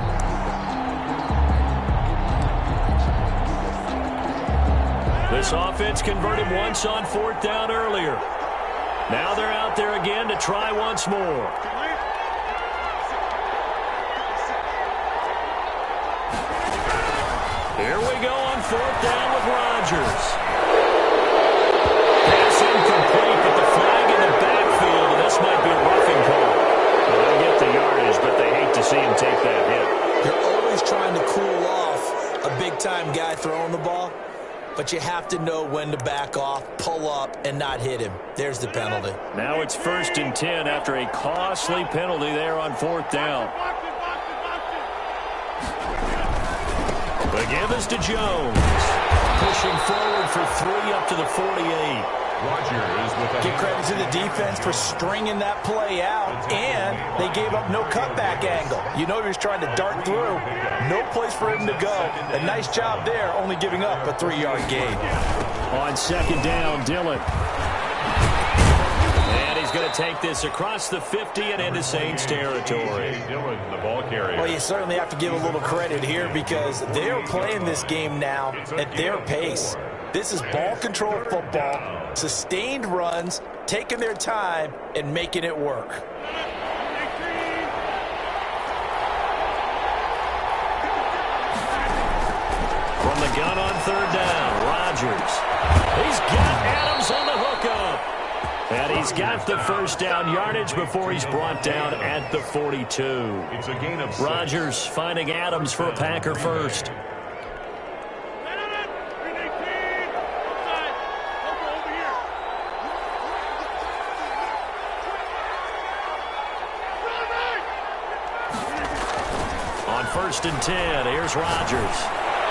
This offense converted once on 4th down earlier. Now they're out there again to try once more. Here we go on 4th down with Rodgers. Pass incomplete, but the flag in the backfield, and this might be a roughing call. Well, they'll get the yardage, but they hate to see him take that hit. You're always trying to cool off a big-time guy throwing the ball, but you have to know when to back off, pull up, and not hit him. There's the penalty. Now it's 1st and 10 after a costly penalty there on 4th down. The give is to Jones. Pushing forward for 3 up to the 48. Rodgers with a Give credit to the defense for stringing that play out, and they gave up no cutback angle. You know he was trying to dart through. No place for him to go. A nice job there, only giving up a 3-yard gain. On 2nd down, Dillon. And he's going to take this across the 50 and into Saints territory. The ball carrier. Well, you certainly have to give a little credit here because they're playing this game now at their pace. This is ball control football, sustained runs, taking their time, and making it work. From the gun on third down, Rodgers. He's got Adams on the hookup. And he's got the first down yardage before he's brought down at the 42. It's a gain of 6. Rodgers finding Adams for a Packer first. On 1st and 10, here's Rodgers.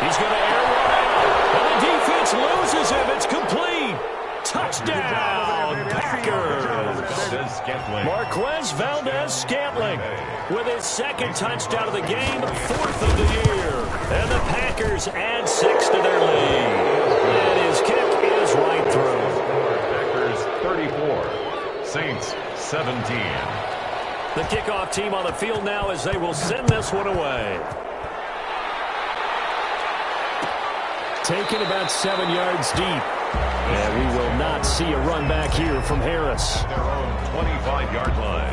He's going to air one out, and the defense loses him. It's complete. Touchdown, Packers. Marquez Valdez-Scantling with his 2nd touchdown of the game, 4th of the year. And the Packers add 6 to their lead. And his kick is right through. Packers 34, Saints 17. The kickoff team on the field now as they will send this one away. Taken about 7 yards deep. And we will not see a run back here from Harris. Their own 25-yard line.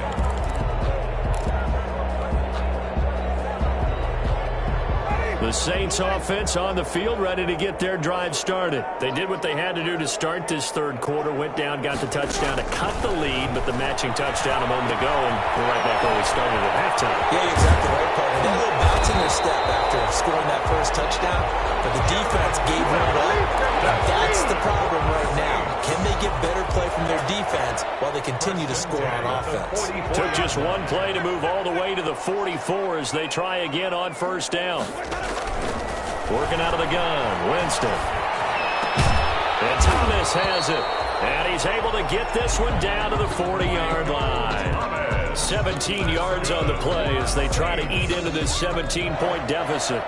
The Saints offense on the field ready to get their drive started. They did what they had to do to start this third quarter, went down, got the touchdown to cut the lead, but the matching touchdown a moment ago, and we're right back where we started at halftime. Yeah, you're exactly right, partner. They had a little bounce in their step after scoring that first touchdown, but the defense gave one up. That's the problem right now. Can they get better play from their defense while they continue to score on offense? Took just one play to move all the way to the 44 as they try again on first down. Working out of the gun, Winston. And Thomas has it. And he's able to get this one down to the 40-yard line. 17 yards on the play as they try to eat into this 17-point deficit.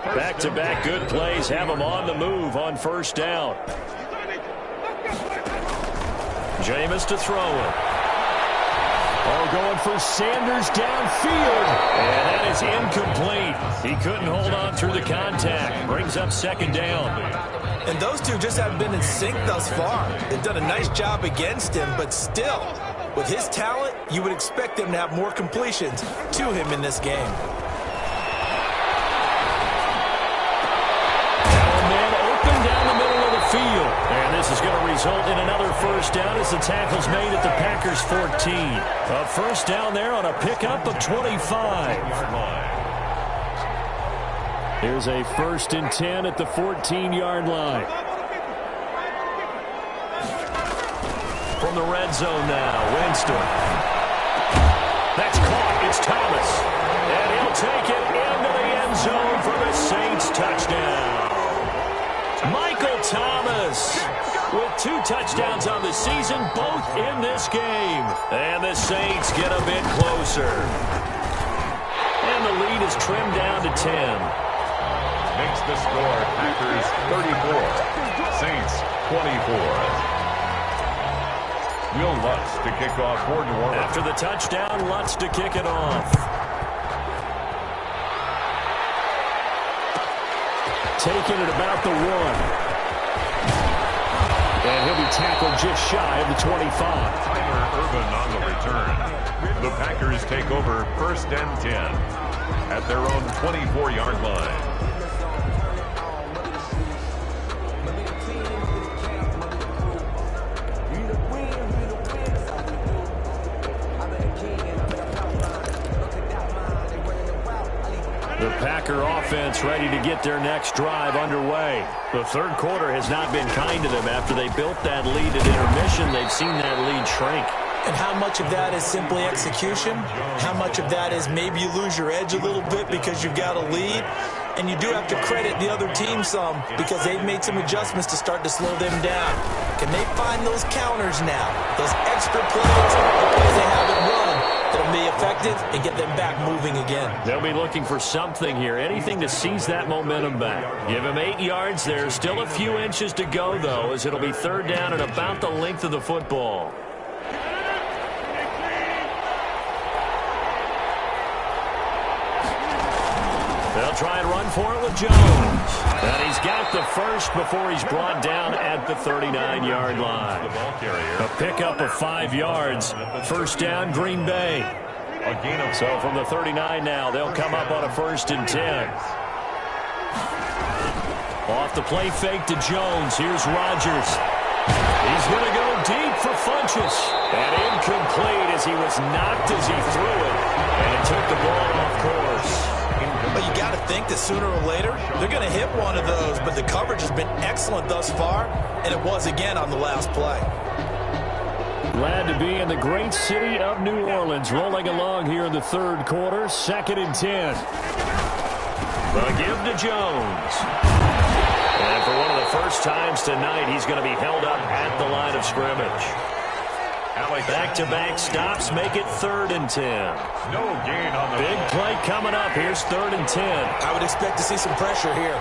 Back-to-back good plays have them on the move on first down. Jameis to throw it. Oh, going for Sanders downfield. And that is incomplete. He couldn't hold on through the contact. Brings up 2nd down. And those two just haven't been in sync thus far. They've done a nice job against him, but still, with his talent, you would expect him to have more completions to him in this game. And this is going to result in another first down as the tackle's made at the Packers 14. A first down there on a pickup of 25. Here's a 1st and 10 at the 14-yard line. From the red zone now, Winston. That's caught. It's Thomas. And he'll take it into the end zone for the Saints touchdown. Michael Thomas with 2 touchdowns on the season, both in this game. And the Saints get a bit closer. And the lead is trimmed down to 10. Makes the score Packers 34, Saints 24. Will Lutz to kick off for New Orleans. After the touchdown, Lutz to kick it off. Taking it about the 1. And he'll be tackled just shy of the 25. Tyler Ervin on the return. The Packers take over 1st and 10 at their own 24-yard line. The Packer offense ready to get their next drive underway. The third quarter has not been kind to them. After they built that lead at intermission, they've seen that lead shrink. And how much of that is simply execution? How much of that is maybe you lose your edge a little bit because you've got a lead? And you do have to credit the other team some because they've made some adjustments to start to slow them down. Can they find those counters now? Those extra plays, the plays they haven't run, that'll be effective and get them back moving again. They'll be looking for something here, anything to seize that momentum back. Give him 8 yards. There's still a few inches to go, though, as it'll be 3rd down and about the length of the football. They'll try and run for it with Jones. And he's got the first before he's brought down at the 39-yard line. A pickup of 5 yards. First down, Green Bay. So from the 39 now, they'll come up on a 1st and 10. Off the play fake to Jones. Here's Rodgers. He's going to go deep for Funchess. And incomplete as he was knocked as he threw it. And it took the ball off course. But you got to think that sooner or later, they're going to hit one of those. But the coverage has been excellent thus far, and it was again on the last play. Glad to be in the great city of New Orleans, rolling along here in the 3rd quarter, 2nd and 10. The give to Jones. And for one of the first times tonight, he's going to be held up at the line of scrimmage. Back-to-back stops make it 3rd and 10. No gain on the big play coming up. Here's 3rd and 10. I would expect to see some pressure here.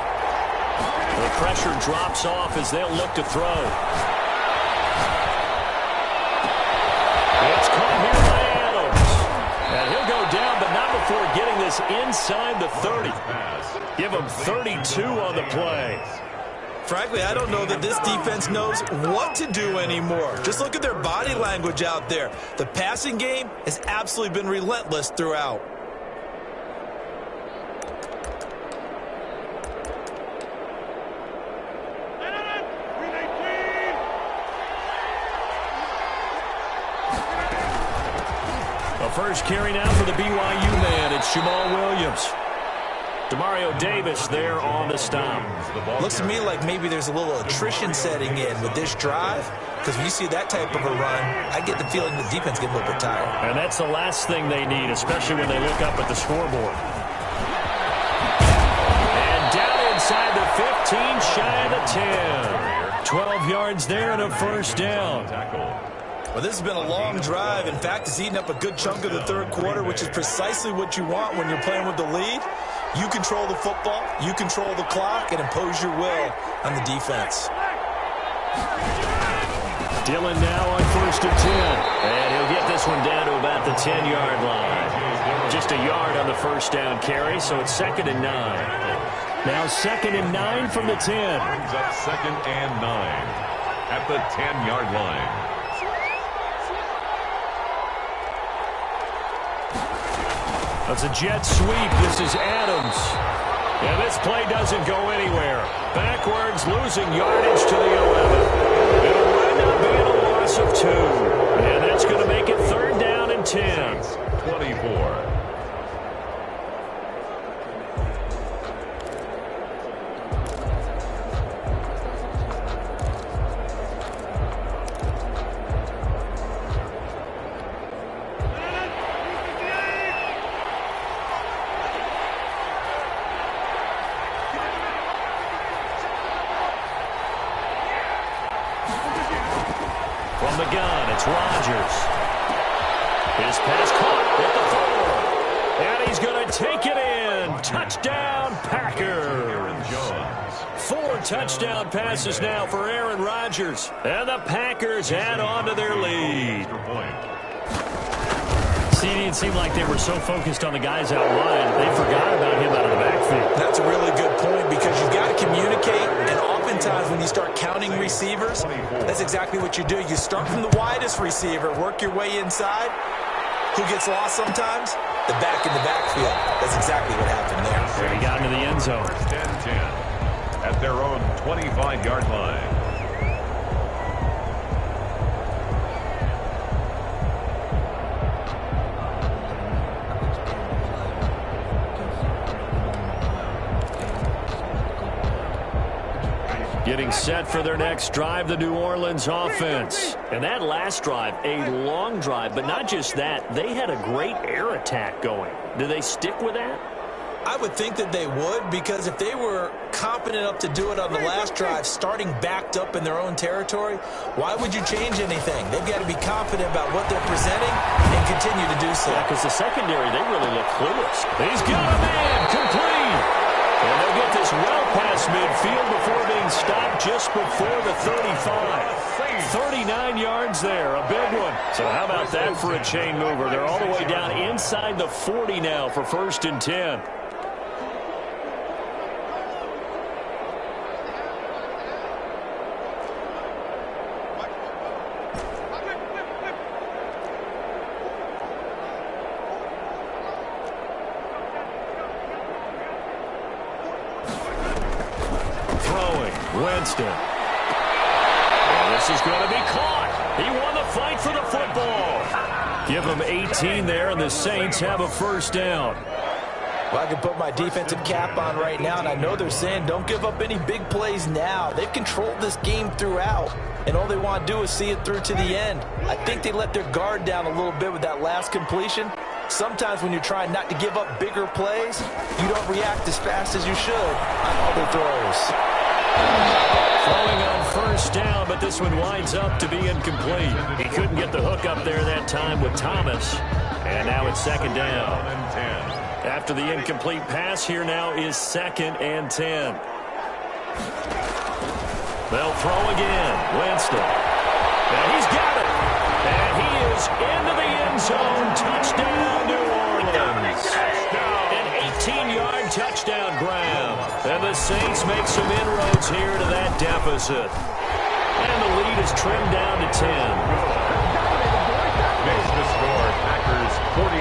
The pressure drops off as they'll look to throw. It's caught here by Adams. And he'll go down, but not before getting this inside the 30. Give him 32 on the play. Frankly, I don't know that this defense knows what to do anymore. Just look at their body language out there. The passing game has absolutely been relentless throughout. The first carry now for the BYU man. It's Jamal Williams. Demario Davis there on the stop. Looks to me like maybe there's a little attrition setting in with this drive, because when you see that type of a run, I get the feeling the defense gets a little bit tired. And that's the last thing they need, especially when they look up at the scoreboard. And down inside the 15, shy of the 10. 12 yards there and a first down. Well, this has been a long drive. In fact, it's eaten up a good chunk of the 3rd quarter, which is precisely what you want when you're playing with the lead. You control the football, you control the clock, and impose your will on the defense. Dillon now on 1st and 10. And he'll get this one down to about the 10-yard line. Just a yard on the first down carry, so it's 2nd and 9. Now 2nd and 9 from the 10. Brings up 2nd and 9 at the 10-yard line. That's a jet sweep. This is Adams. And this play doesn't go anywhere. Backwards, losing yardage to the 11. It'll wind up being a loss of 2. And that's going to make it 3rd down and 10. 24. From the gun, it's Rodgers. His pass caught at the 4. And he's going to take it in. Touchdown, Packers. 4 touchdown passes now for Aaron Rodgers. And the Packers add on to their lead. See, it didn't seem like they were so focused on the guys out wide, they forgot about him out of the backfield. That's a really good point, because you've got to communicate, and oftentimes when you start counting receivers, that's exactly what you do. You start from the widest receiver, work your way inside. Who gets lost sometimes? The back in the backfield. That's exactly what happened there. He got into the end zone. 10-10 at their own 25-yard line. Getting set for their next drive, the New Orleans offense. And that last drive, a long drive, but not just that. They had a great air attack going. Do they stick with that? I would think that they would, because if they were competent enough to do it on the last drive, starting backed up in their own territory, why would you change anything? They've got to be confident about what they're presenting and continue to do so. Yeah, because the secondary, they really look clueless. He's got a man complete. And they'll get this well past midfield before being stopped just before the 35. 39 yards there, a big one. So how about that for a chain mover? They're all the way down inside the 40 now for 1st and 10. Winston. And this is going to be caught. He won the fight for the football. Give him 18 there, and the Saints have a 1st down. Well, I can put my defensive cap on right now, and I know they're saying don't give up any big plays now. They've controlled this game throughout, and all they want to do is see it through to the end. I think they let their guard down a little bit with that last completion. Sometimes when you're trying not to give up bigger plays, you don't react as fast as you should on other throws. Throwing on 1st down, but this one winds up to be incomplete. He couldn't get the hook up there that time with Thomas. And now it's 2nd down. After the incomplete pass, here now is 2nd and 10. They'll throw again. Winston. And he's got it. And he is into the end zone. Touchdown, New Orleans. An 18-yard touchdown grab. And the Saints make some inroads here to that deficit. And the lead is trimmed down to 10. Makes the score, Packers 41,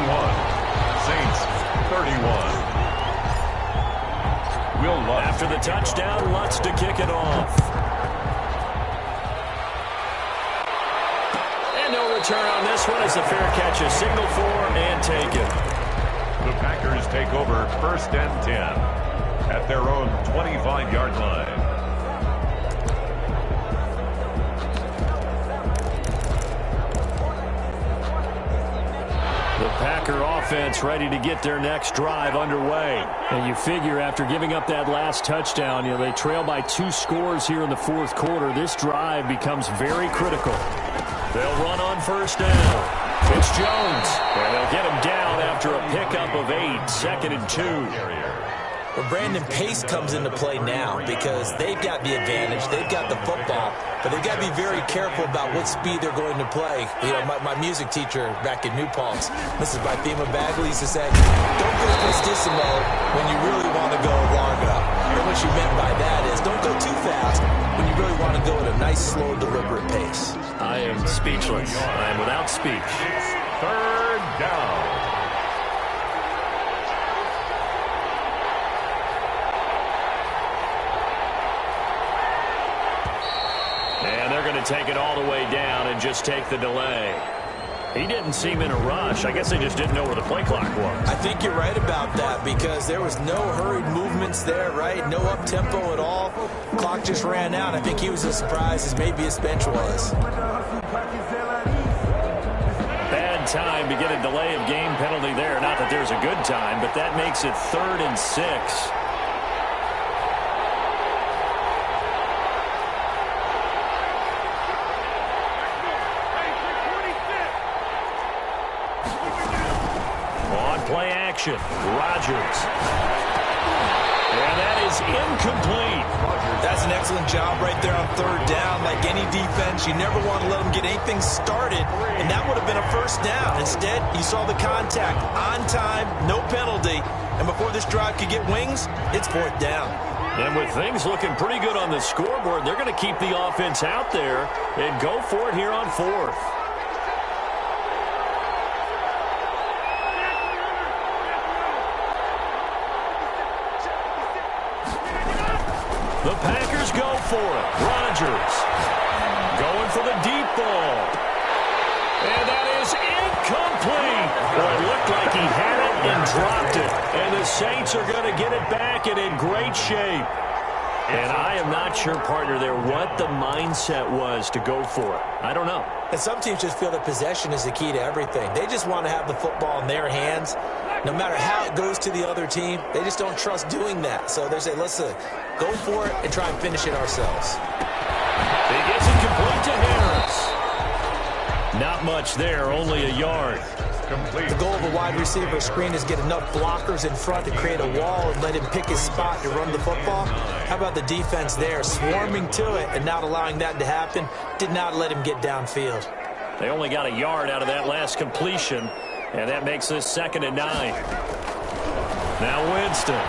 Saints 31. Will Lutz. After the touchdown, Lutz to kick it off. And no return on this one as the fair catch is signaled for and taken. The Packers take over 1st and 10 at their own 25-yard line. The Packer offense ready to get their next drive underway. And you figure after giving up that last touchdown, they trail by 2 scores here in the 4th quarter. This drive becomes very critical. They'll run on 1st down. It's Jones. And they'll get him down after a pickup of 8. 2nd and 2. Well, Brandon, pace comes into play now because they've got the advantage. They've got the football, but they've got to be very careful about what speed they're going to play. You know, my music teacher back in New Paltz, Mrs. Bythema Bagley, used to say, don't go prestissimo when you really want to go largo. And what she meant by that is don't go too fast when you really want to go at a nice, slow, deliberate pace. I am speechless. I am without speech. 3rd down. To take it all the way down and just take the delay. He didn't seem in a rush. I guess they just didn't know where the play clock was. I think you're right about that because there was no hurried movements there, right? No up-tempo at all. Clock just ran out. I think he was as surprised as maybe his bench was. Bad time to get a delay of game penalty there. Not that there's a good time, but that makes it 3rd and 6. Play action. Rodgers. And that is incomplete. That's an excellent job right there on 3rd down. Like any defense, you never want to let them get anything started, and that would have been a 1st down. Instead, you saw the contact on time, no penalty, and before this drive could get wings, it's 4th down. And with things looking pretty good on the scoreboard, they're going to keep the offense out there and go for it here on 4th. The Packers go for it. Rodgers going for the deep ball. And that is incomplete. Well, it looked like he had it and dropped it. And the Saints are going to get it back and in great shape. And I am not sure, partner, there what the mindset was to go for it. I don't know. And some teams just feel that possession is the key to everything. They just want to have the football in their hands. No matter how it goes to the other team, they just don't trust doing that. So they say, listen, go for it and try and finish it ourselves. He gets it complete to Harris. Not much there, only a yard. complete. The goal of a wide receiver screen is get enough blockers in front to create a wall and let him pick his spot to run the football. How about the defense there, swarming to it and not allowing that to happen? Did not let him get downfield. They only got a yard out of that last completion, and that makes this 2nd and 9. Now Winston.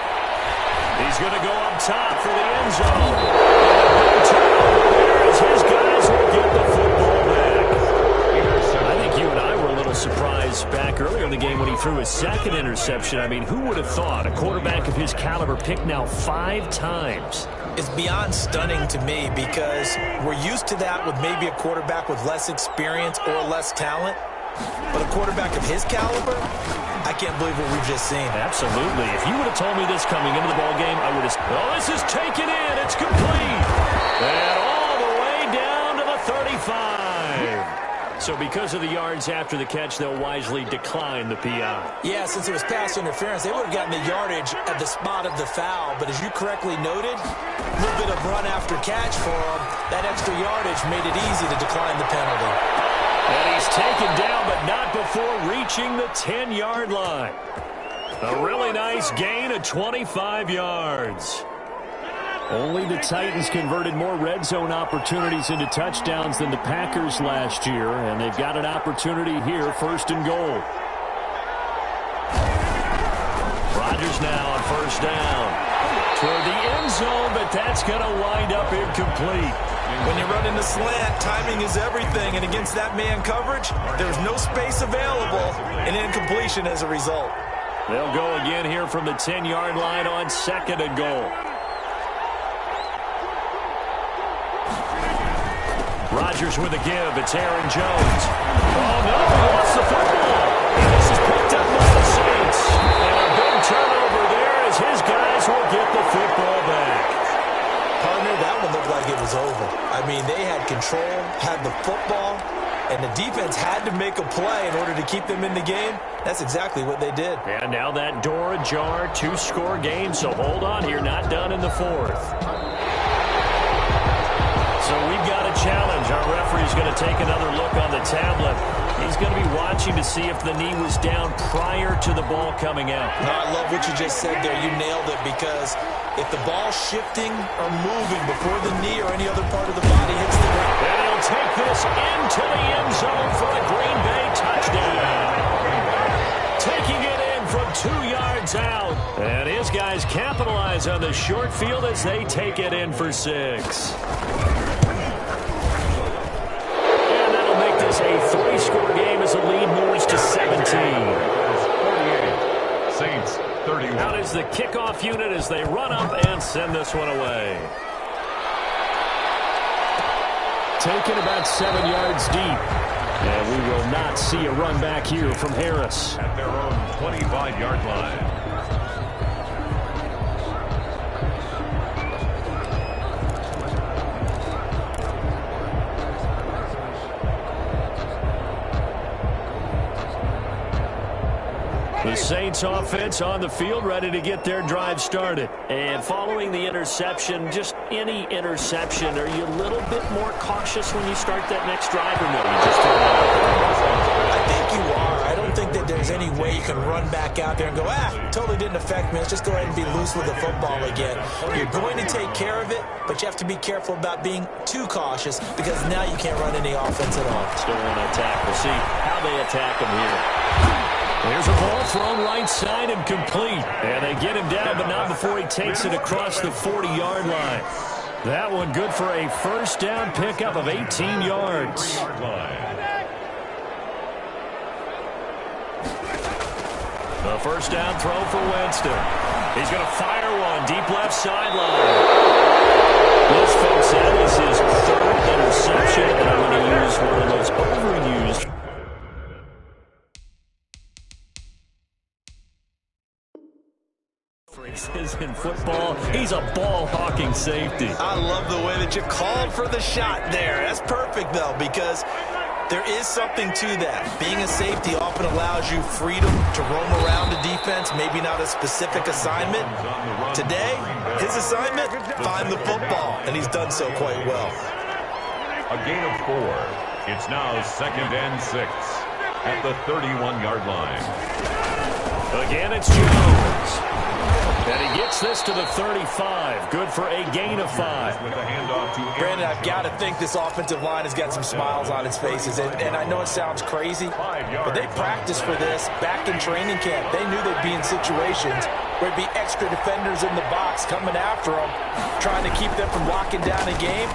He's going to go up top for the end zone. Big turnover there as his guys will get the football back. I think you and I were a little surprised back earlier in the game when he threw his 2nd interception. I mean, who would have thought a quarterback of his caliber picked now 5 times? It's beyond stunning to me because we're used to that with maybe a quarterback with less experience or less talent. But a quarterback of his caliber, I can't believe what we've just seen. Absolutely. If you would have told me this coming into the ballgame, I would have said, oh, this is taken in. It's complete. And all the way down to the 35. So because of the yards after the catch, they'll wisely decline the PI. Yeah, since it was pass interference, they would have gotten the yardage at the spot of the foul. But as you correctly noted, a little bit of run after catch for them. That extra yardage made it easy to decline the penalty. And he's taken down, but not before reaching the 10-yard line. A really nice gain of 25 yards. Only the Titans converted more red zone opportunities into touchdowns than the Packers last year, and they've got an opportunity here, 1st and goal. Rodgers now on 1st down. Toward the end zone, but that's going to wind up incomplete. When you run into slant, timing is everything, and against that man coverage, there's no space available, and incompletion as a result. They'll go again here from the 10-yard line on 2nd and goal. Rodgers with a give. It's Aaron Jones. Oh, no, he lost the football. And this is picked up by the Saints. And a big turnover there as his guys will get the football back. Partner, that one looked like it was over. I mean, they had control, had the football, and the defense had to make a play in order to keep them in the game. That's exactly what they did. And now that door ajar, 2-score game, so hold on here, not done in the 4th. So we've got a challenge. Our referee's going to take another look on the tablet. He's going to be watching to see if the knee was down prior to the ball coming out. No, I love what you just said there. You nailed it, because if the ball's shifting or moving before the knee or any other part of the body hits the ground. And he'll take this into the end zone for a Green Bay touchdown. Taking it in from 2 yards out. And his guys capitalize on the short field as they take it in for 6. A 3-score game as the lead moves to 17. 48. Saints 31. Out is the kickoff unit as they run up and send this one away. Taken about 7 yards deep. And we will not see a run back here from Harris. At their own 25-yard line. The Saints offense on the field, ready to get their drive started. And following the interception, just any interception, are you a little bit more cautious when you start that next drive, or no? I think you are. I don't think that there's any way you can run back out there and go, totally didn't affect me. Let's just go ahead and be loose with the football again. You're going to take care of it, but you have to be careful about being too cautious, because now you can't run any offense at all. Still want to attack. We'll see how they attack him here. There's a ball thrown right side and complete. And they get him down, but not before he takes it across the 40-yard line. That one good for a 1st down pickup of 18 yards. The 1st down throw for Winston. He's going to fire one deep left sideline. Yes, folks, that is his 3rd interception, and I'm going to use one of the most overused phrases in football. He's a ball-hawking safety. I love the way that you called for the shot there. That's perfect, though, because there is something to that. Being a safety often allows you freedom to roam around the defense, maybe not a specific assignment. Today, his assignment, find the football, and he's done so quite well. A gain of 4. It's now 2nd and 6. at the 31-yard line. Again, it's Jones. And he gets this to the 35. Good for a gain of 5. With a handoff to Brandon, I've got to think this offensive line has got some smiles on its faces. And I know it sounds crazy, but they practiced for this back in training camp. They knew they'd be in situations where there'd be extra defenders in the box coming after them, trying to keep them from locking down a game.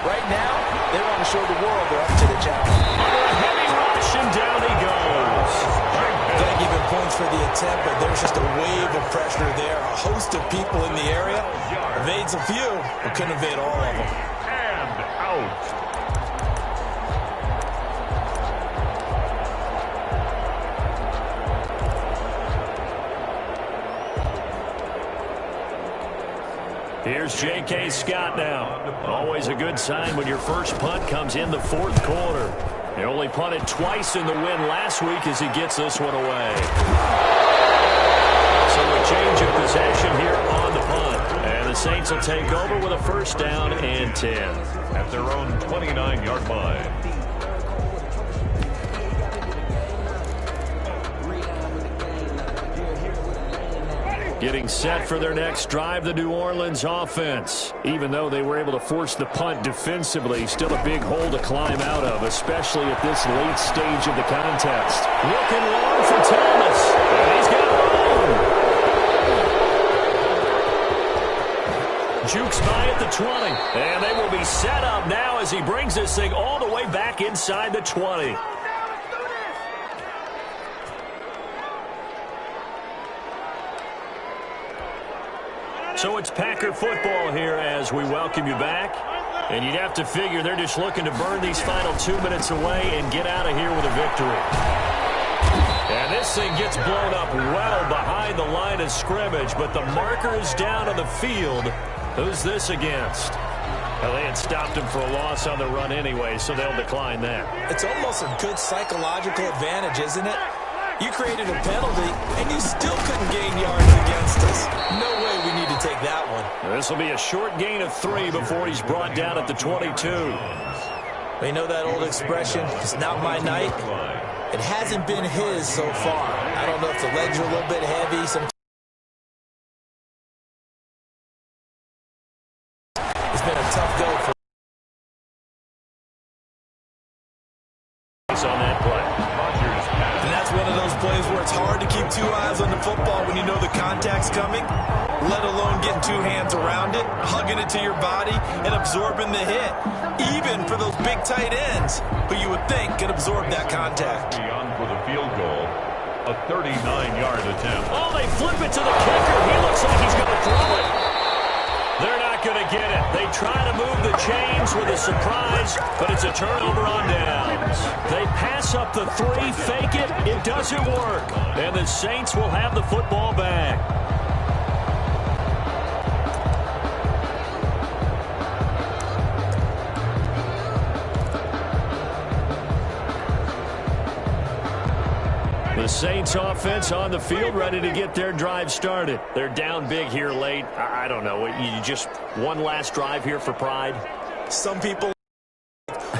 Right now, they want to show the world they're up to the challenge. Under a heavy rush, and down he goes. Got to give him points for the attempt, but there's just a wave of pressure there. A host of people in the area. Evades a few, but couldn't evade all of them. and out. Here's J.K. Scott now. Always a good sign when your first punt comes in the fourth quarter. He only punted twice in the win last week as he gets this one away. So a change of possession here on the punt. And the Saints will take over with a first down and 10. At their own 29-yard line. Getting set for their next drive, the New Orleans offense. Even though they were able to force the punt defensively, still a big hole to climb out of, especially at this late stage of the contest. Looking long for Thomas, and he's got room. Jukes by at the 20, and they will be set up now as he brings this thing all the way back inside the 20. So it's Packer football here as we welcome you back. And you'd have to figure they're just looking to burn these final 2 minutes away and get out of here with a victory. And this thing gets blown up well behind the line of scrimmage, but the marker is down on the field. Who's this against? Well, they had stopped him for a loss on the run anyway, so they'll decline that. It's almost a good psychological advantage, isn't it? You created a penalty, and you still couldn't gain yards against us. No way we need to take that one. This will be a short gain of 3 before he's brought down at the 22. You know that old expression, it's not my night? It hasn't been his so far. I don't know if the legs are a little bit heavy. It's been a tough go for on that play. And that's one of those plays where it's hard to keep 2 eyes on the football when you know the contact's coming, let alone getting 2 hands around it, hugging it to your body, and absorbing the hit. Even for those big tight ends who you would think could absorb that contact. Beyond for the field goal, a 39-yard attempt. Oh, they flip it to the kicker. He looks like he's going to throw it. They're not going to get it. They try to move the chains with a surprise, but it's a turnover on downs. They pass up the 3, fake it. It doesn't work. And the Saints will have the football back. The Saints offense on the field ready to get their drive started. They're down big here late. I don't know. You just one last drive here for pride? Some people,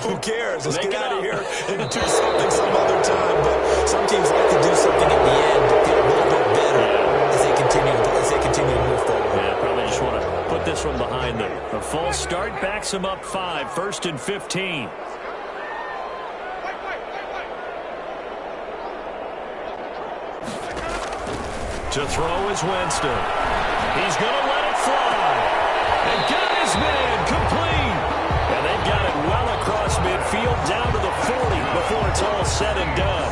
who cares? Let's get out of here and do something some other time. But some teams like to do something at the end to feel a little bit better as they continue to move forward. Yeah, probably just want to put this one behind them. A false start backs them up 5, 1st and 15. To throw is Winston. He's going to let it fly. And got his man complete. And they've got it well across midfield down to the 40 before it's all said and done.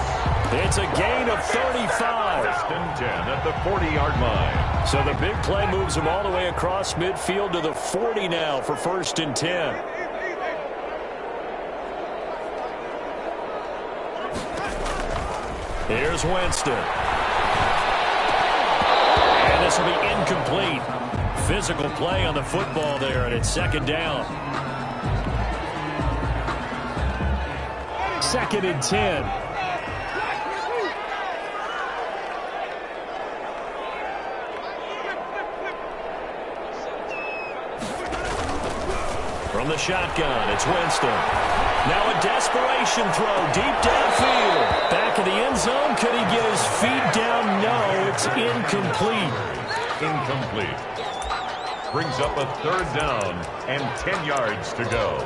It's a gain of 35. 1st and 10 at the 40-yard line. So the big play moves them all the way across midfield to the 40 now for 1st and 10. Here's Winston. This will be incomplete. Physical play on the football there, and it's 2nd down. 2nd and 10. From the shotgun, it's Winston. Now a desperation throw deep downfield. Back in the end zone. Could he get his feet down? No, it's incomplete. Incomplete. Brings up a 3rd down and 10 yards to go.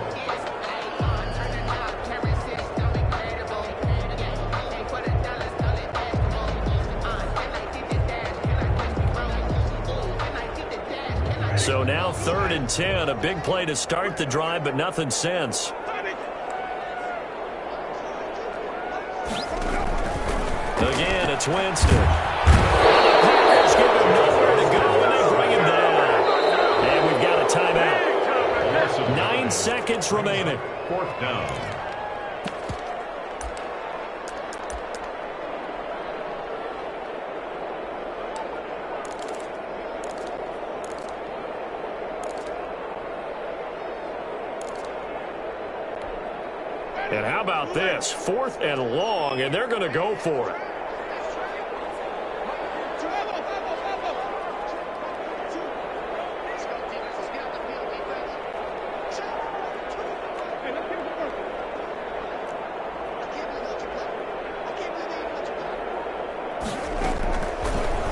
So now 3rd and 10, a big play to start the drive, but nothing since. Again, it's Winston. The Packers give him nowhere to go, and they bring him down. And we've got a timeout. 9 seconds remaining. 4th down. And how about this? 4th and long, and they're going to go for it.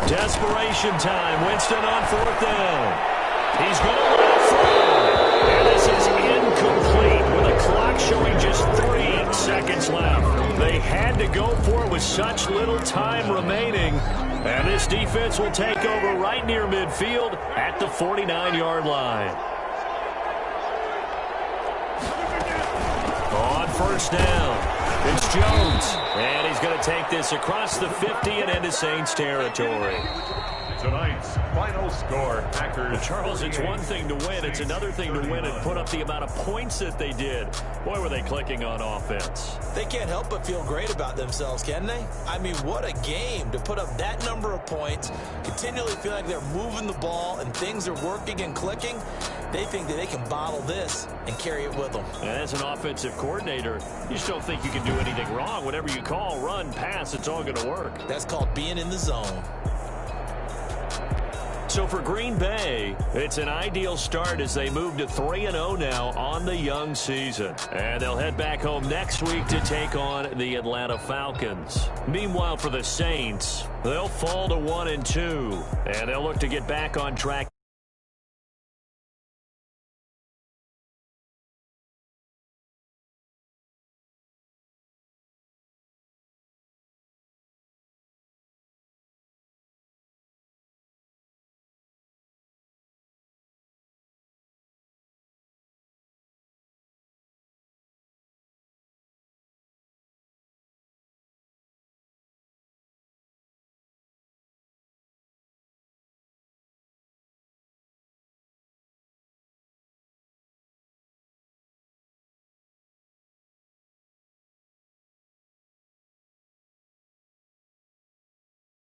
Desperation time. Winston on 4th down. He's going to let it through. And this is incomplete with a clock showing just 3 seconds left. They had to go for it with such little time remaining. And this defense will take over right near midfield at the 49-yard line. On 1st down, it's Jones. And he's going to take this across the 50 and into Saints territory. Tonight's final score, Packers. Well, Charles, it's one thing to win. It's another thing to win and put up the amount of points that they did. Boy, were they clicking on offense. They can't help but feel great about themselves, can they? I mean, what a game to put up that number of points, continually feel like they're moving the ball and things are working and clicking. They think that they can bottle this and carry it with them. And as an offensive coordinator, you just don't think you can do anything wrong. Whatever you call, run, pass, it's all going to work. That's called being in the zone. So for Green Bay, it's an ideal start as they move to 3-0 now on the young season. And they'll head back home next week to take on the Atlanta Falcons. Meanwhile, for the Saints, they'll fall to 1-2, and they'll look to get back on track.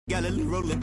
Got a little rolling.